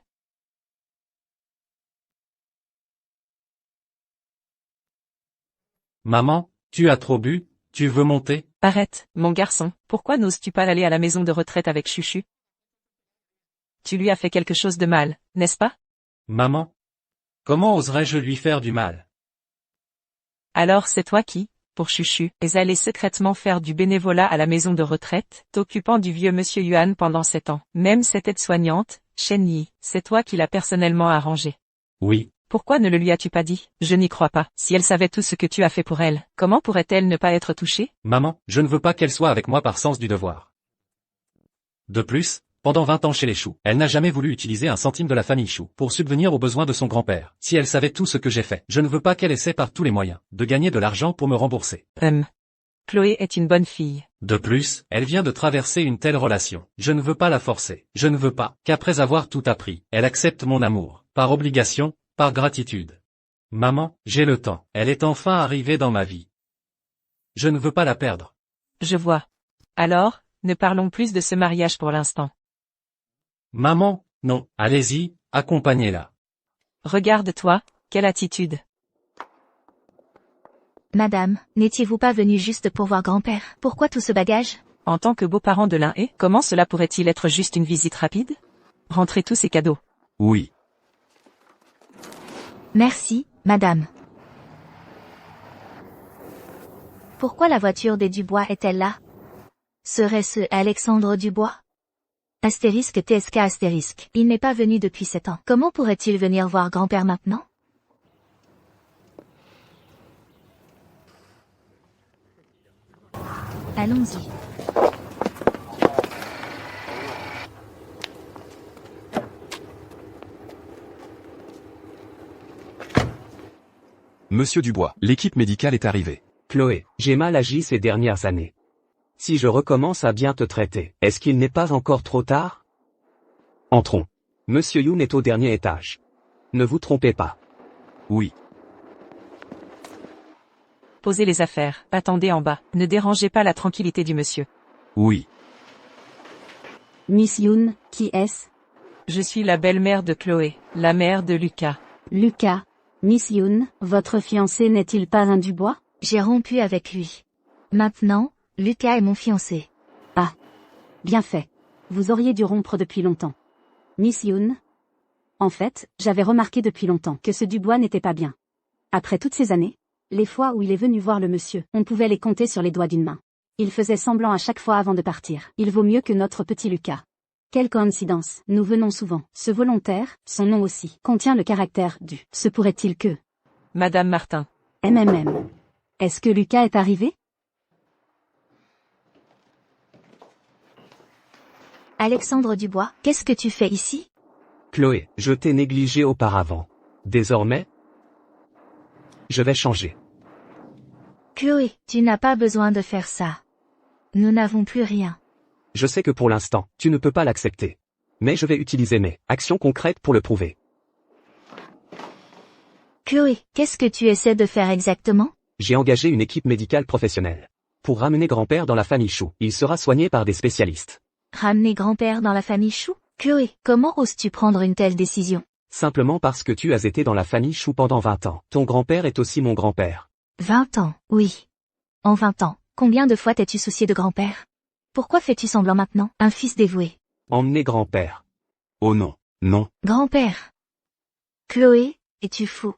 Maman, tu as trop bu, tu veux monter? Arrête, mon garçon, pourquoi n'oses-tu pas aller à la maison de retraite avec Chuchu? Tu lui as fait quelque chose de mal, n'est-ce pas? Maman? Comment oserais-je lui faire du mal? Alors c'est toi qui, pour Chuchu, es allé secrètement faire du bénévolat à la maison de retraite, t'occupant du vieux monsieur Yuan pendant 7 ans. Même cette aide-soignante, Shen Yi, c'est toi qui l'as personnellement arrangée. Oui. Pourquoi ne le lui as-tu pas dit? Je n'y crois pas. Si elle savait tout ce que tu as fait pour elle, comment pourrait-elle ne pas être touchée? Maman, je ne veux pas qu'elle soit avec moi par sens du devoir. De plus, pendant 20 ans chez les Chou, elle n'a jamais voulu utiliser un centime de la famille Chou pour subvenir aux besoins de son grand-père. Si elle savait tout ce que j'ai fait, je ne veux pas qu'elle essaie par tous les moyens de gagner de l'argent pour me rembourser. Chloé est une bonne fille. De plus, elle vient de traverser une telle relation. Je ne veux pas la forcer. Je ne veux pas qu'après avoir tout appris, elle accepte mon amour, par obligation, par gratitude. Maman, j'ai le temps. Elle est enfin arrivée dans ma vie. Je ne veux pas la perdre. Je vois. Alors, ne parlons plus de ce mariage pour l'instant. Maman, non, allez-y, accompagnez-la. Regarde-toi, quelle attitude. Madame, n'étiez-vous pas venue juste pour voir grand-père? Pourquoi tout ce bagage? En tant que beau-parent de l'un et, comment cela pourrait-il être juste une visite rapide? Rentrez tous ces cadeaux. Oui. Merci, madame. Pourquoi la voiture des Dubois est-elle là? Serait-ce Alexandre Dubois? Astérisque TSK astérisque. Il n'est pas venu depuis 7 ans. Comment pourrait-il venir voir grand-père maintenant? Allons-y. Monsieur Dubois, l'équipe médicale est arrivée. Chloé, j'ai mal agi ces dernières années. Si je recommence à bien te traiter, est-ce qu'il n'est pas encore trop tard? Entrons. Monsieur Yoon est au dernier étage. Ne vous trompez pas. Oui. Posez les affaires, attendez en bas, ne dérangez pas la tranquillité du monsieur. Oui. Miss Yoon, qui est-ce? Je suis la belle-mère de Chloé, la mère de Lucas. Lucas. Miss Yoon, votre fiancé n'est-il pas un Dubois? J'ai rompu avec lui. Maintenant, Lucas est mon fiancé. Ah. Bien fait. Vous auriez dû rompre depuis longtemps. Miss Yoon? En fait, j'avais remarqué depuis longtemps que ce Dubois n'était pas bien. Après toutes ces années, les fois où il est venu voir le monsieur, on pouvait les compter sur les doigts d'une main. Il faisait semblant à chaque fois avant de partir. Il vaut mieux que notre petit Lucas. Quelle coïncidence, nous venons souvent. Ce volontaire, son nom aussi, contient le caractère du « se pourrait-il que ». Madame Martin. MMM. Est-ce que Lucas est arrivé? Alexandre Dubois, qu'est-ce que tu fais ici? Chloé, je t'ai négligé auparavant. Désormais, je vais changer. Chloé, tu n'as pas besoin de faire ça. Nous n'avons plus rien. Je sais que pour l'instant, tu ne peux pas l'accepter. Mais je vais utiliser mes actions concrètes pour le prouver. Chloé, qu'est-ce que tu essaies de faire exactement? J'ai engagé une équipe médicale professionnelle. Pour ramener grand-père dans la famille Chou, il sera soigné par des spécialistes. Ramener grand-père dans la famille Chou? Chloé, comment oses-tu prendre une telle décision? Simplement parce que tu as été dans la famille Chou pendant 20 ans. Ton grand-père est aussi mon grand-père. 20 ans, oui. En 20 ans, combien de fois t'es-tu soucié de grand-père? Pourquoi fais-tu semblant maintenant, un fils dévoué? Emmener grand-père. Oh non, non. Grand-père. Chloé, es-tu fou?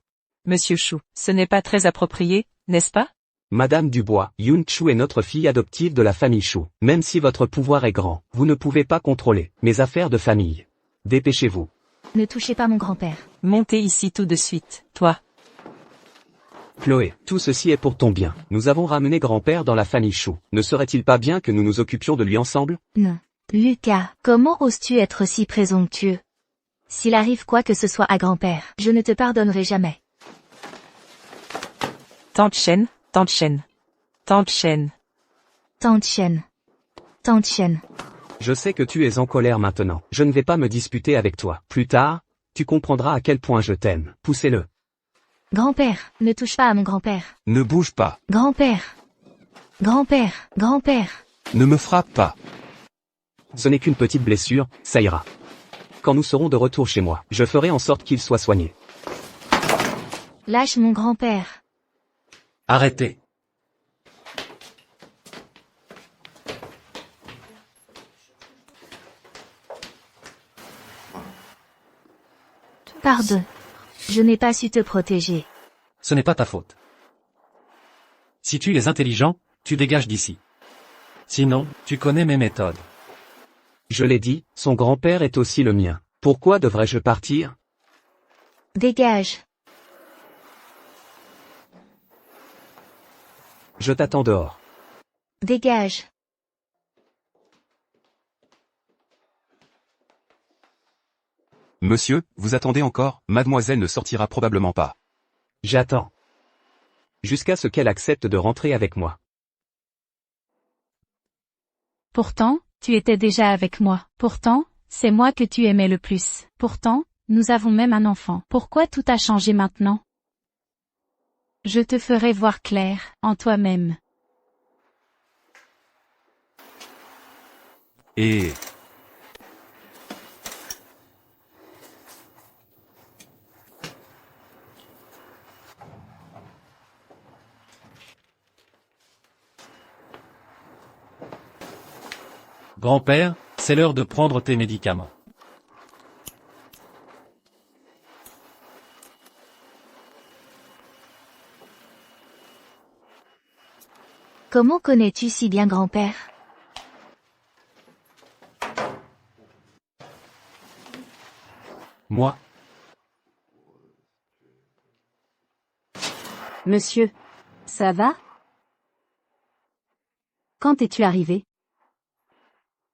Monsieur Chou, ce n'est pas très approprié, n'est-ce pas? Madame Dubois, Yoon Chou est notre fille adoptive de la famille Chou. Même si votre pouvoir est grand, vous ne pouvez pas contrôler mes affaires de famille. Dépêchez-vous. Ne touchez pas mon grand-père. Montez ici tout de suite, toi. Chloé, tout ceci est pour ton bien. Nous avons ramené grand-père dans la famille Chou. Ne serait-il pas bien que nous nous occupions de lui ensemble? Non. Lucas, comment oses-tu être si présomptueux? S'il arrive quoi que ce soit à grand-père, je ne te pardonnerai jamais. Tante Chen, Tante Chen. Tante Chen. Tante Chen. Tante Chen. Je sais que tu es en colère maintenant. Je ne vais pas me disputer avec toi. Plus tard, tu comprendras à quel point je t'aime. Poussez-le. Grand-père, ne touche pas à mon grand-père. Ne bouge pas. Grand-père. Grand-père, grand-père. Ne me frappe pas. Ce n'est qu'une petite blessure, ça ira. Quand nous serons de retour chez moi, je ferai en sorte qu'il soit soigné. Lâche mon grand-père. Arrêtez. Pardon. Je n'ai pas su te protéger. Ce n'est pas ta faute. Si tu es intelligent, tu dégages d'ici. Sinon, tu connais mes méthodes. Je l'ai dit, son grand-père est aussi le mien. Pourquoi devrais-je partir? Dégage. Je t'attends dehors. Dégage. Monsieur, vous attendez encore? Mademoiselle ne sortira probablement pas. J'attends. Jusqu'à ce qu'elle accepte de rentrer avec moi. Pourtant, tu étais déjà avec moi. Pourtant, c'est moi que tu aimais le plus. Pourtant, nous avons même un enfant. Pourquoi tout a changé maintenant? Je te ferai voir clair, en toi-même. Et... Grand-père, c'est l'heure de prendre tes médicaments. Comment connais-tu si bien grand-père? Moi, Monsieur. Ça va? Quand es-tu arrivé?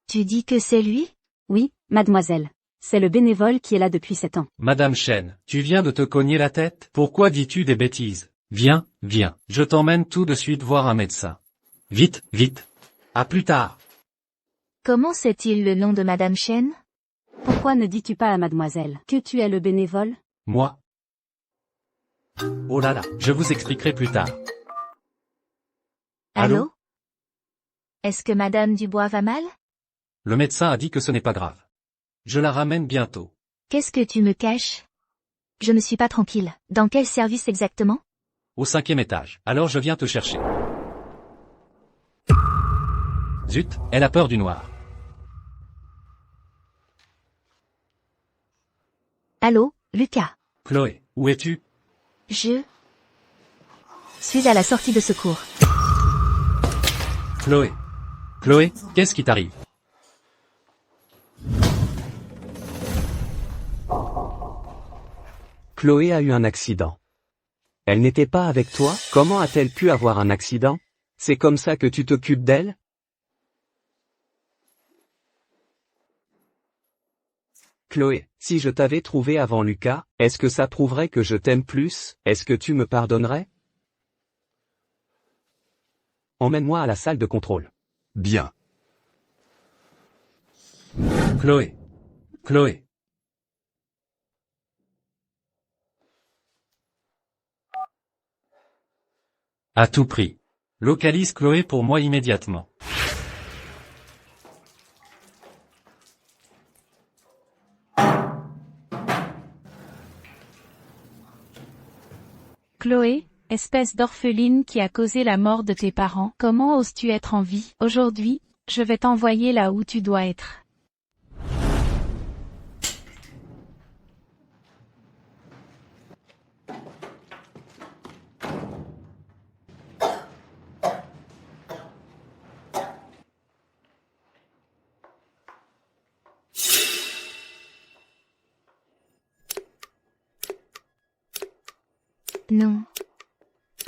Tu dis que c'est lui? Oui, mademoiselle. C'est le bénévole qui est là depuis 7 ans. Madame Chen, tu viens de te cogner la tête? Pourquoi dis-tu des bêtises? Viens, viens, je t'emmène tout de suite voir un médecin. Vite, vite. À plus tard. Comment sait-il le nom de Madame Chen? Pourquoi ne dis-tu pas à mademoiselle que tu es le bénévole? Moi. Oh là là, je vous expliquerai plus tard. Allô? Est-ce que Madame Dubois va mal? Le médecin a dit que ce n'est pas grave. Je la ramène bientôt. Qu'est-ce que tu me caches? Je ne suis pas tranquille. Dans quel service exactement? Au 5e étage. Alors je viens te chercher. Zut, elle a peur du noir. Allô, Lucas? Chloé, où es-tu? Je suis à la sortie de secours. Chloé. Chloé, qu'est-ce qui t'arrive? Chloé a eu un accident. Elle n'était pas avec toi? Comment a-t-elle pu avoir un accident? C'est comme ça que tu t'occupes d'elle? Chloé, si je t'avais trouvé avant Lucas, est-ce que ça prouverait que je t'aime plus? Est-ce que tu me pardonnerais? Emmène-moi à la salle de contrôle. Bien. Chloé. Chloé. À tout prix. Localise Chloé pour moi immédiatement. Chloé, espèce d'orpheline qui a causé la mort de tes parents, comment oses-tu être en vie? Aujourd'hui, je vais t'envoyer là où tu dois être. Non.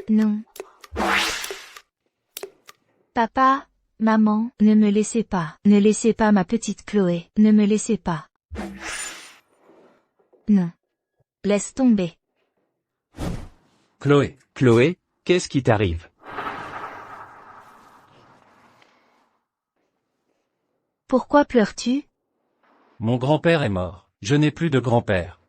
Non. Papa, maman, ne me laissez pas. Ne laissez pas ma petite Chloé. Ne me laissez pas. Non. Laisse tomber. Chloé. Chloé, qu'est-ce qui t'arrive? Pourquoi pleures-tu? Mon grand-père est mort. Je n'ai plus de grand-père.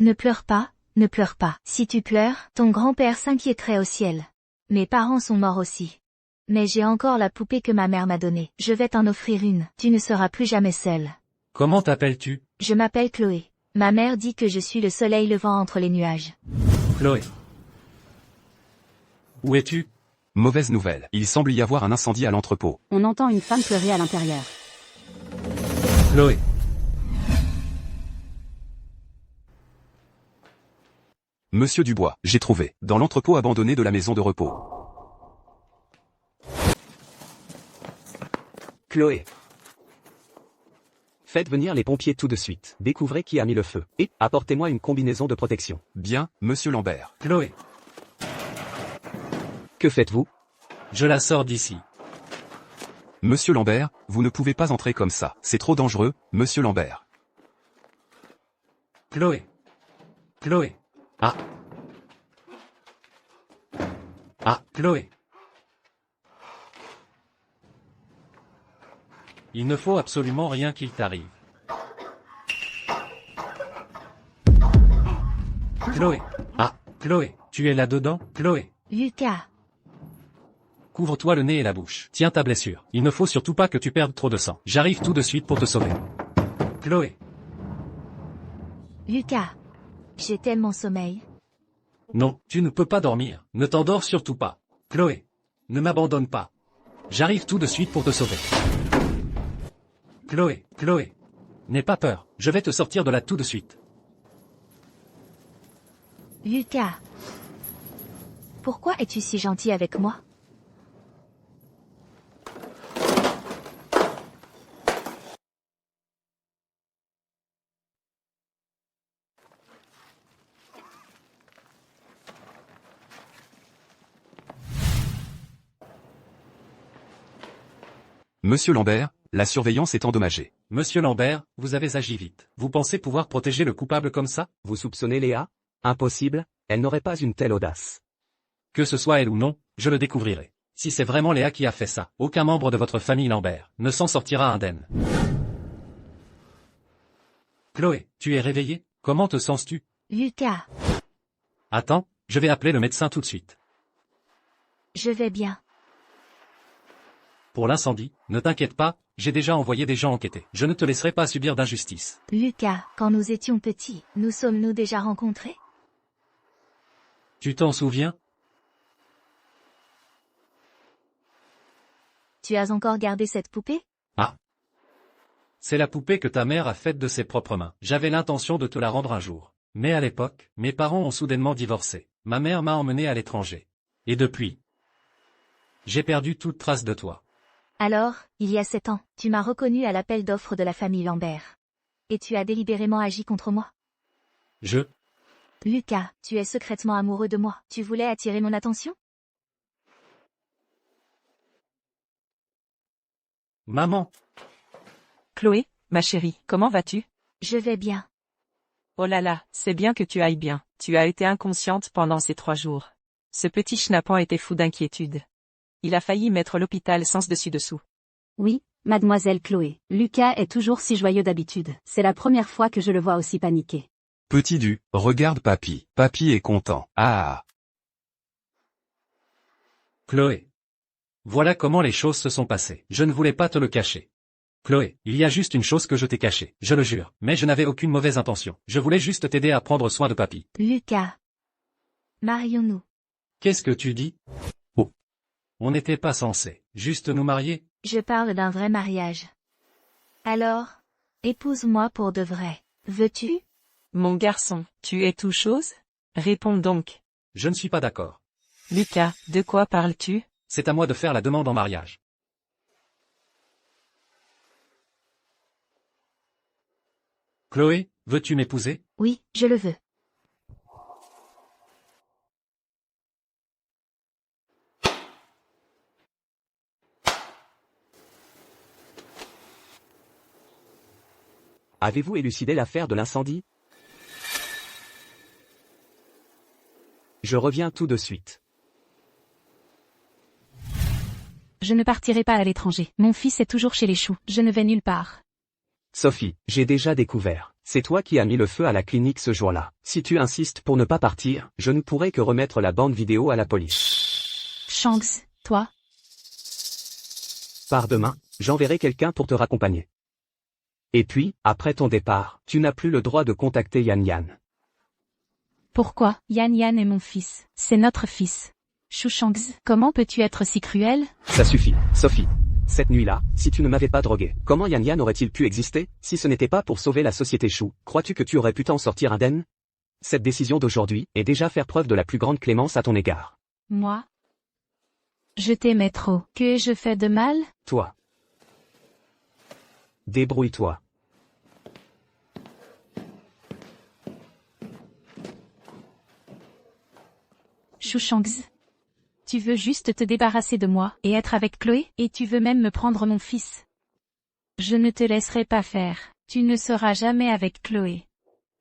Ne pleure pas, ne pleure pas. Si tu pleures, ton grand-père s'inquiéterait au ciel. Mes parents sont morts aussi. Mais j'ai encore la poupée que ma mère m'a donnée. Je vais t'en offrir une. Tu ne seras plus jamais seule. Comment t'appelles-tu? Je m'appelle Chloé. Ma mère dit que je suis le soleil levant entre les nuages. Chloé. Où es-tu? Mauvaise nouvelle. Il semble y avoir un incendie à l'entrepôt. On entend une femme pleurer à l'intérieur. Chloé. Monsieur Dubois, j'ai trouvé, dans l'entrepôt abandonné de la maison de repos. Chloé. Faites venir les pompiers tout de suite. Découvrez qui a mis le feu. Et apportez-moi une combinaison de protection. Bien, monsieur Lambert. Chloé. Que faites-vous? Je la sors d'ici. Monsieur Lambert, vous ne pouvez pas entrer comme ça. C'est trop dangereux, monsieur Lambert. Chloé. Chloé. Ah. Ah, Chloé. Il ne faut absolument rien qu'il t'arrive. Chloé. Ah, Chloé, tu es là-dedans, Chloé. Lucas. Couvre-toi le nez et la bouche. Tiens ta blessure. Il ne faut surtout pas que tu perdes trop de sang. J'arrive tout de suite pour te sauver. Chloé. Lucas. J'ai tellement sommeil. Non, tu ne peux pas dormir. Ne t'endors surtout pas. Chloé. Ne m'abandonne pas. J'arrive tout de suite pour te sauver. Chloé, Chloé. N'aie pas peur. Je vais te sortir de là tout de suite. Lucas. Pourquoi es-tu si gentil avec moi? Monsieur Lambert, la surveillance est endommagée. Monsieur Lambert, vous avez agi vite. Vous pensez pouvoir protéger le coupable comme ça? Vous soupçonnez Léa? Impossible, elle n'aurait pas une telle audace. Que ce soit elle ou non, je le découvrirai. Si c'est vraiment Léa qui a fait ça, aucun membre de votre famille Lambert ne s'en sortira indemne. Chloé, tu es réveillée? Comment te sens-tu? Lucas, Attends, je vais appeler le médecin tout de suite. je vais bien. Pour l'incendie, ne t'inquiète pas, j'ai déjà envoyé des gens enquêter. Je ne te laisserai pas subir d'injustice. Lucas, quand nous étions petits, nous sommes-nous déjà rencontrés? Tu t'en souviens? Tu as encore gardé cette poupée? Ah. C'est la poupée que ta mère a faite de ses propres mains. J'avais l'intention de te la rendre un jour. Mais à l'époque, mes parents ont soudainement divorcé. Ma mère m'a emmené à l'étranger. Et depuis, j'ai perdu toute trace de toi. Alors, il y a 7 ans, tu m'as reconnu à l'appel d'offres de la famille Lambert. Et tu as délibérément agi contre moi. Lucas, tu es secrètement amoureux de moi. Tu voulais attirer mon attention? Maman, Chloé, ma chérie, comment vas-tu? Je vais bien. Oh là là, c'est bien que tu ailles bien. Tu as été inconsciente pendant ces 3 jours. Ce petit schnappant était fou d'inquiétude. Il a failli mettre l'hôpital sens dessus-dessous. Oui, mademoiselle Chloé. Lucas est toujours si joyeux d'habitude. C'est la première fois que je le vois aussi paniqué. Petit du, regarde papy. Papy est content. Ah. Chloé. Voilà comment les choses se sont passées. Je ne voulais pas te le cacher. Chloé, il y a juste une chose que je t'ai cachée, je le jure, mais je n'avais aucune mauvaise intention. Je voulais juste t'aider à prendre soin de papy. Lucas. Marions-nous. Qu'est-ce que tu dis? Oh. On n'était pas censé juste nous marier? Je parle d'un vrai mariage. Alors, épouse-moi pour de vrai. Veux-tu? Mon garçon, tu es tout chose? Réponds donc. Je ne suis pas d'accord. Lucas, de quoi parles-tu? C'est à moi de faire la demande en mariage. Chloé, veux-tu m'épouser? Oui, je le veux. Avez-vous élucidé l'affaire de l'incendie? Je reviens tout de suite. Je ne partirai pas à l'étranger. Mon fils est toujours chez les choux. Je ne vais nulle part. Sophie, j'ai déjà découvert. C'est toi qui as mis le feu à la clinique ce jour-là. Si tu insistes pour ne pas partir, je ne pourrai que remettre la bande vidéo à la police. Shanks, toi? Par demain, j'enverrai quelqu'un pour te raccompagner. Et puis, après ton départ, tu n'as plus le droit de contacter Yan Yan. Pourquoi? Yan Yan est mon fils. C'est notre fils. Chou Shanks, comment peux-tu être si cruel? Ça suffit, Sophie. Cette nuit-là, si tu ne m'avais pas drogué, comment Yan Yan aurait-il pu exister, si ce n'était pas pour sauver la société Chou? Crois-tu que tu aurais pu t'en sortir indemne? Cette décision d'aujourd'hui est déjà faire preuve de la plus grande clémence à ton égard. Moi? Je t'aimais trop. Que ai-je fait de mal? Toi. Débrouille-toi. Chou Shanks. Tu veux juste te débarrasser de moi et être avec Chloé, et tu veux même me prendre mon fils. Je ne te laisserai pas faire. Tu ne seras jamais avec Chloé.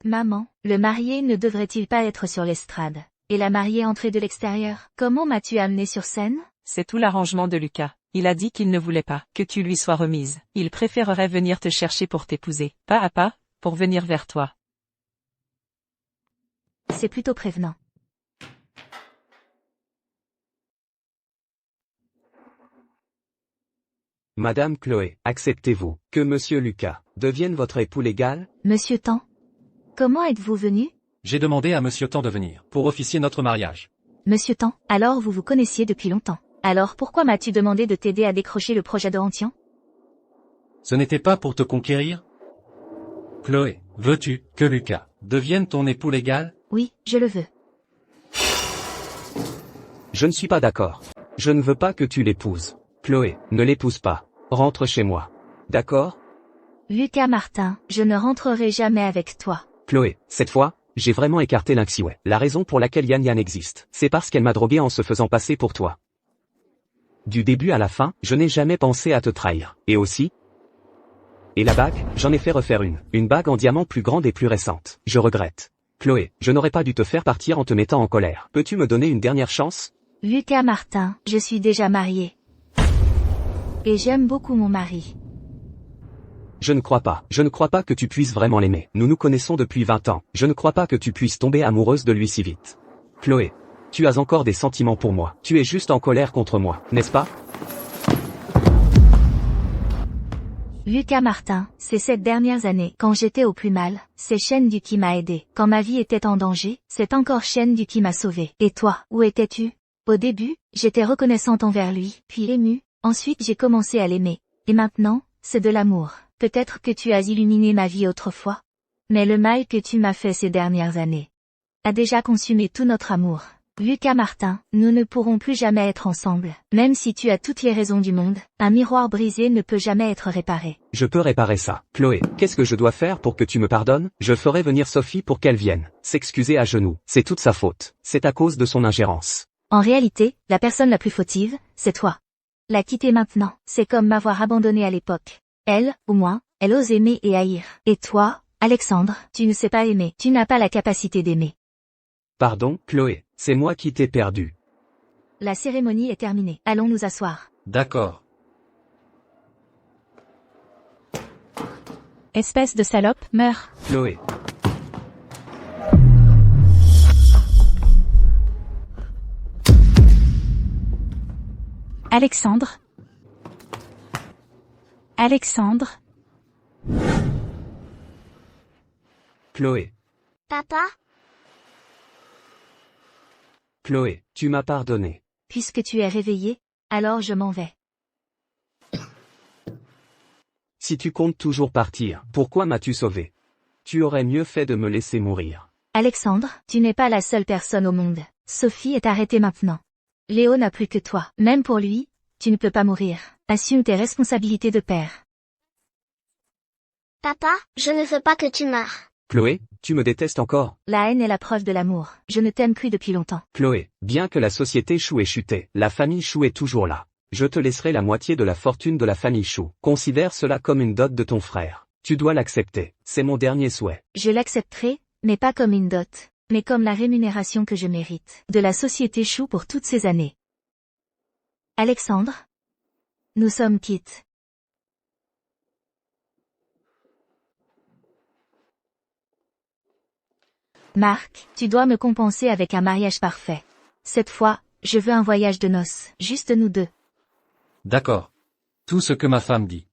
Maman, le marié ne devrait-il pas être sur l'estrade? Et la mariée entrer de l'extérieur? Comment m'as-tu amené sur scène? C'est tout l'arrangement de Lucas. Il a dit qu'il ne voulait pas que tu lui sois remise. Il préférerait venir te chercher pour t'épouser, pas à pas, pour venir vers toi. C'est plutôt prévenant. Madame Chloé, acceptez-vous que Monsieur Lucas devienne votre époux légal? Monsieur Tan, comment êtes-vous venu? J'ai demandé à Monsieur Tan de venir, pour officier notre mariage. Monsieur Tan, alors vous vous connaissiez depuis longtemps. Alors pourquoi m'as-tu demandé de t'aider à décrocher le projet de Antian? Ce n'était pas pour te conquérir? Chloé, veux-tu que Lucas devienne ton époux légal? Oui, je le veux. Je ne suis pas d'accord. Je ne veux pas que tu l'épouses. Chloé, ne l'épouse pas. Rentre chez moi. D'accord? Lucas Martin, je ne rentrerai jamais avec toi. Chloé, cette fois, j'ai vraiment écarté l'Inxiway. La raison pour laquelle Yan Yan existe, c'est parce qu'elle m'a drogué en se faisant passer pour toi. Du début à la fin, je n'ai jamais pensé à te trahir. Et aussi... Et la bague, j'en ai fait refaire une. Une bague en diamant plus grande et plus récente. Je regrette. Chloé, je n'aurais pas dû te faire partir en te mettant en colère. Peux-tu me donner une dernière chance? Lucas Martin, je suis déjà mariée. Et j'aime beaucoup mon mari. Je ne crois pas. Je ne crois pas que tu puisses vraiment l'aimer. Nous nous connaissons depuis 20 ans. Je ne crois pas que tu puisses tomber amoureuse de lui si vite. Chloé, tu as encore des sentiments pour moi. Tu es juste en colère contre moi, n'est-ce pas? Lucas Martin, ces 7 dernières années, quand j'étais au plus mal, c'est Shendu qui m'a aidé. Quand ma vie était en danger, c'est encore Shendu qui m'a sauvé. Et toi, où étais-tu? Au début, j'étais reconnaissante envers lui, puis émue, ensuite j'ai commencé à l'aimer. Et maintenant, c'est de l'amour. Peut-être que tu as illuminé ma vie autrefois. Mais le mal que tu m'as fait ces dernières années a déjà consumé tout notre amour. Lucas Martin, nous ne pourrons plus jamais être ensemble. Même si tu as toutes les raisons du monde, un miroir brisé ne peut jamais être réparé. Je peux réparer ça. Chloé, qu'est-ce que je dois faire pour que tu me pardonnes? Je ferai venir Sophie pour qu'elle vienne s'excuser à genoux. C'est toute sa faute. C'est à cause de son ingérence. En réalité, la personne la plus fautive, c'est toi. La quitter maintenant, c'est comme m'avoir abandonné à l'époque. Elle, au moins, elle ose aimer et haïr. Et toi, Alexandre, tu ne sais pas aimer. Tu n'as pas la capacité d'aimer. Pardon, Chloé, c'est moi qui t'ai perdu. La cérémonie est terminée. Allons nous asseoir. D'accord. Espèce de salope, meurs. Chloé. Alexandre. Alexandre. Chloé. Papa? Chloé, tu m'as pardonné. Puisque tu es réveillé, alors je m'en vais. Si tu comptes toujours partir, pourquoi m'as-tu sauvé? Tu aurais mieux fait de me laisser mourir. Alexandre, tu n'es pas la seule personne au monde. Sophie est arrêtée maintenant. Léo n'a plus que toi. Même pour lui, tu ne peux pas mourir. Assume tes responsabilités de père. Papa, je ne veux pas que tu meures. Chloé, tu me détestes encore? La haine est la preuve de l'amour. Je ne t'aime plus depuis longtemps. Chloé, bien que la société Chou ait chuté, la famille Chou est toujours là. Je te laisserai la moitié de la fortune de la famille Chou. Considère cela comme une dot de ton frère. Tu dois l'accepter. C'est mon dernier souhait. Je l'accepterai, mais pas comme une dot, mais comme la rémunération que je mérite de la société Chou pour toutes ces années. Alexandre? Nous sommes quittes. Marc, tu dois me compenser avec un mariage parfait. Cette fois, je veux un voyage de noces, juste nous deux. D'accord. Tout ce que ma femme dit.